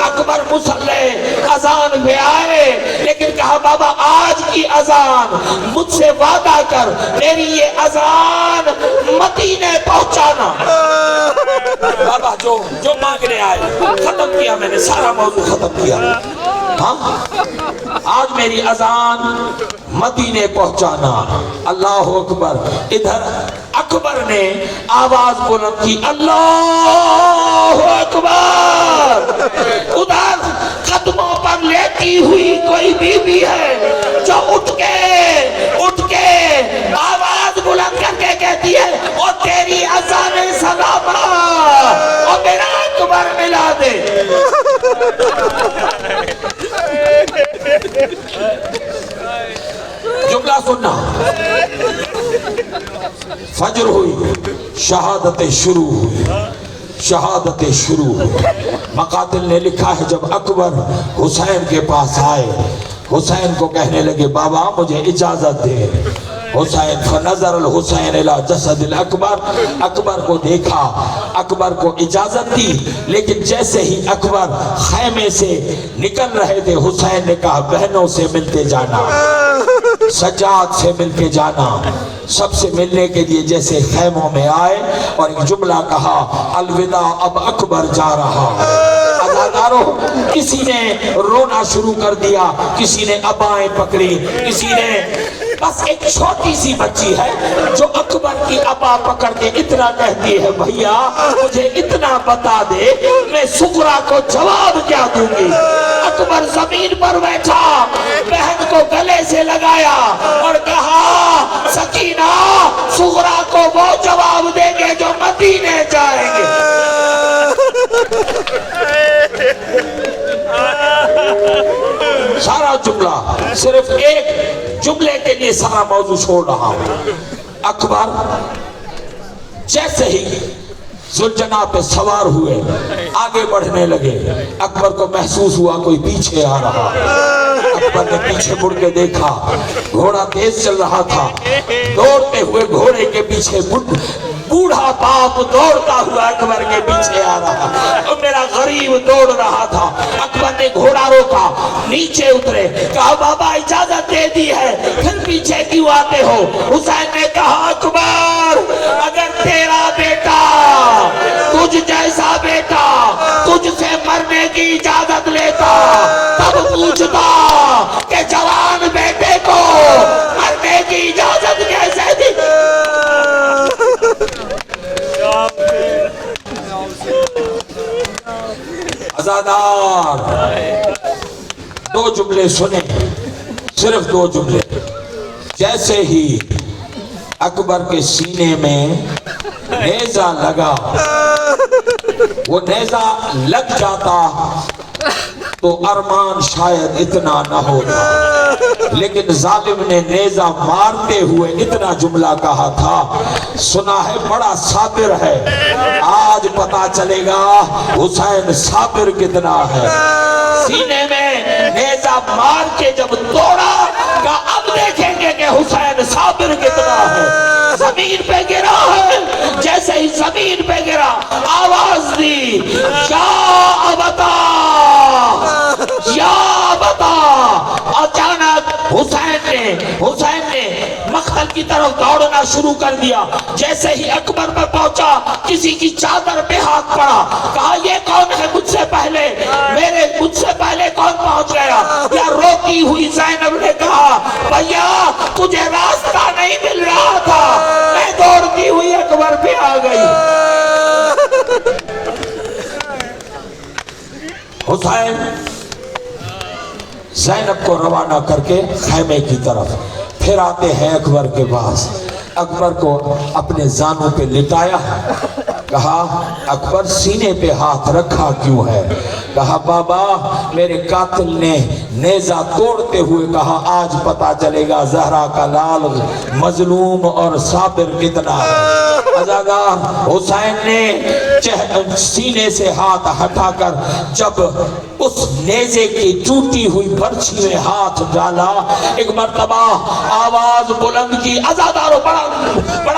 اکبر مصلی اذان پہ آئے، لیکن کہا بابا آج کی اذان مجھ سے وعدہ کر، میری یہ اذان مدینے پہنچانا۔ بابا جو مانگنے آئے ختم کیا، میں نے سارا موضوع ختم کیا۔ ہاں آج میری اذان مدینے پہنچانا۔ اللہ اکبر۔ ادھر اکبر نے آواز بلند کی اللہ اکبر. ادھر قدموں پر لیٹی ہوئی کوئی بی بی ہے جو اٹھ کے آواز بلند کر کے کہتی ہے او تیری اذان سلامہ او میرا اکبر ملا دے. جملہ سننا. فجر ہوئی، شہادتیں شروع ہوئی، شہادتیں شروع ہوئی. مقاتل نے لکھا ہے جب اکبر حسین کے پاس آئے، حسین کو کہنے لگے بابا مجھے اجازت دے. حسین فنظر الحسین الی جسد الاکبر، اکبر کو دیکھا، اکبر کو اجازت دی. لیکن جیسے ہی اکبر خیمے سے نکل رہے تھے حسین نے کہا بہنوں سے ملتے جانا، سجاد سے مل کے جانا. سب سے ملنے کے لیے جیسے خیموں میں آئے اور ایک جملہ کہا الوداع اب اکبر جا رہا ہے. عزادارو کسی نے رونا شروع کر دیا، کسی نے ابائیں پکڑی، کسی نے بس ایک چھوٹی سی بچی ہے جو اکبر کی ابا پکڑ کے اتنا کہتی ہے بھیا مجھے اتنا بتا دے میں سغرا کو جواب کیا دوں گی. اکبر زمین پر بیٹھا، بہن کو گلے سے لگایا اور کہا سکینہ سغرا کو وہ جواب دیں گے جو مدینے جائیں گے. سارا جملہ صرف ایک جملے کے لیے سارا موضوع چھوڑ رہا ہوں. اکبر جیسے ہی ذوالجناح پہ سوار ہوئے آگے بڑھنے لگے، اکبر کو محسوس ہوا کوئی پیچھے آ رہا. اکبر نے پیچھے مڑ کے دیکھا، گھوڑا تیز چل رہا تھا. دوڑتے ہوئے گھوڑے کے پیچھے بوڑھا باپ دوڑتا ہوا اکبر کے پیچھے آ رہا اور میرا غریب دوڑ رہا تھا. اکبر نے گھوڑا روکا، نیچے اترے، کہا بابا اجازت دے دی ہے پھر پیچھے کیوں آتے ہو؟ حسین نے کہا اکبر اگر تیرا بیٹا تجھ جیسا بیٹا تجھ سے مرنے کی اجازت لیتا تب پوچھتا کہ جوان بیٹے کو مرنے کی اجازت کیسے دی. عزادار دو جملے سنیں، صرف دو جملے. جیسے ہی اکبر کے سینے میں نیزہ لگا، وہ نیزہ لگ جاتا تو ارمان شاید اتنا نہ ہوتا، لیکن ظالم نے نیزہ مارتے ہوئے اتنا جملہ کہا تھا سنا ہے بڑا صابر ہے. آج پتا چلے گا حسین صابر کتنا ہے. سینے میں نیزہ مار کے جب توڑا کہا اب دیکھیں گے کہ حسین صابر کتنا ہے. زمین پہ گرا ہے، جیسے ہی زمین پہ گرا آواز دی یا ابتا یا ابتا. اچانک حسین نے مقتل کی طرف دوڑنا شروع کر دیا. جیسے ہی اکبر پر پہنچا کسی کی چادر پہ ہاتھ پڑا، کہا یہ کون ہے مجھ سے پہلے کون پہنچ گیا؟ یا روتی ہوئی زینب نے کہا بھیا تجھے راستہ نہیں مل رہا تھا، میں دوڑتی ہوئی اکبر پہ آ گئی. حسین زینب کو روانہ کر کے خیمے کی طرف پھر آتے ہیں اکبر کے پاس. اکبر کو اپنے زانوں پہ لٹایا، کہا اکبر سینے پہ ہاتھ رکھا کیوں ہے؟ کہا بابا میرے قاتل نے نیزہ توڑتے ہوئے کہا آج پتا چلے گا زہرا کا لال مظلوم اور صابر کتنا ہے. عزادار حسین نے سینے سے ہاتھ ہٹا کر جب اس نیزے کی ٹوٹی ہوئی برچھی میں ہاتھ ڈالا، ایک مرتبہ آواز بلند کی. عزادارو بڑا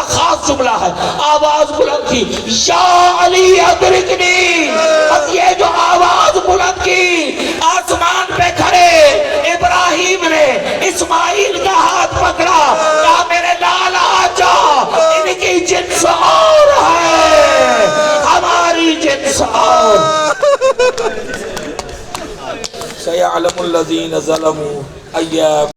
خاص جملہ ہے. آواز بلند کی یا علی ادرکنی. بس یہ جو آواز بلند کی، آسمان پہ کھڑے ابراہیم نے اسماعیل کا ہاتھ پکڑا، کہا میرے لال آجا، ان کی جنس اور ہے ہماری جنس اور. سَيَعْلَمُ الَّذِينَ ظَلَمُوا أَيَّ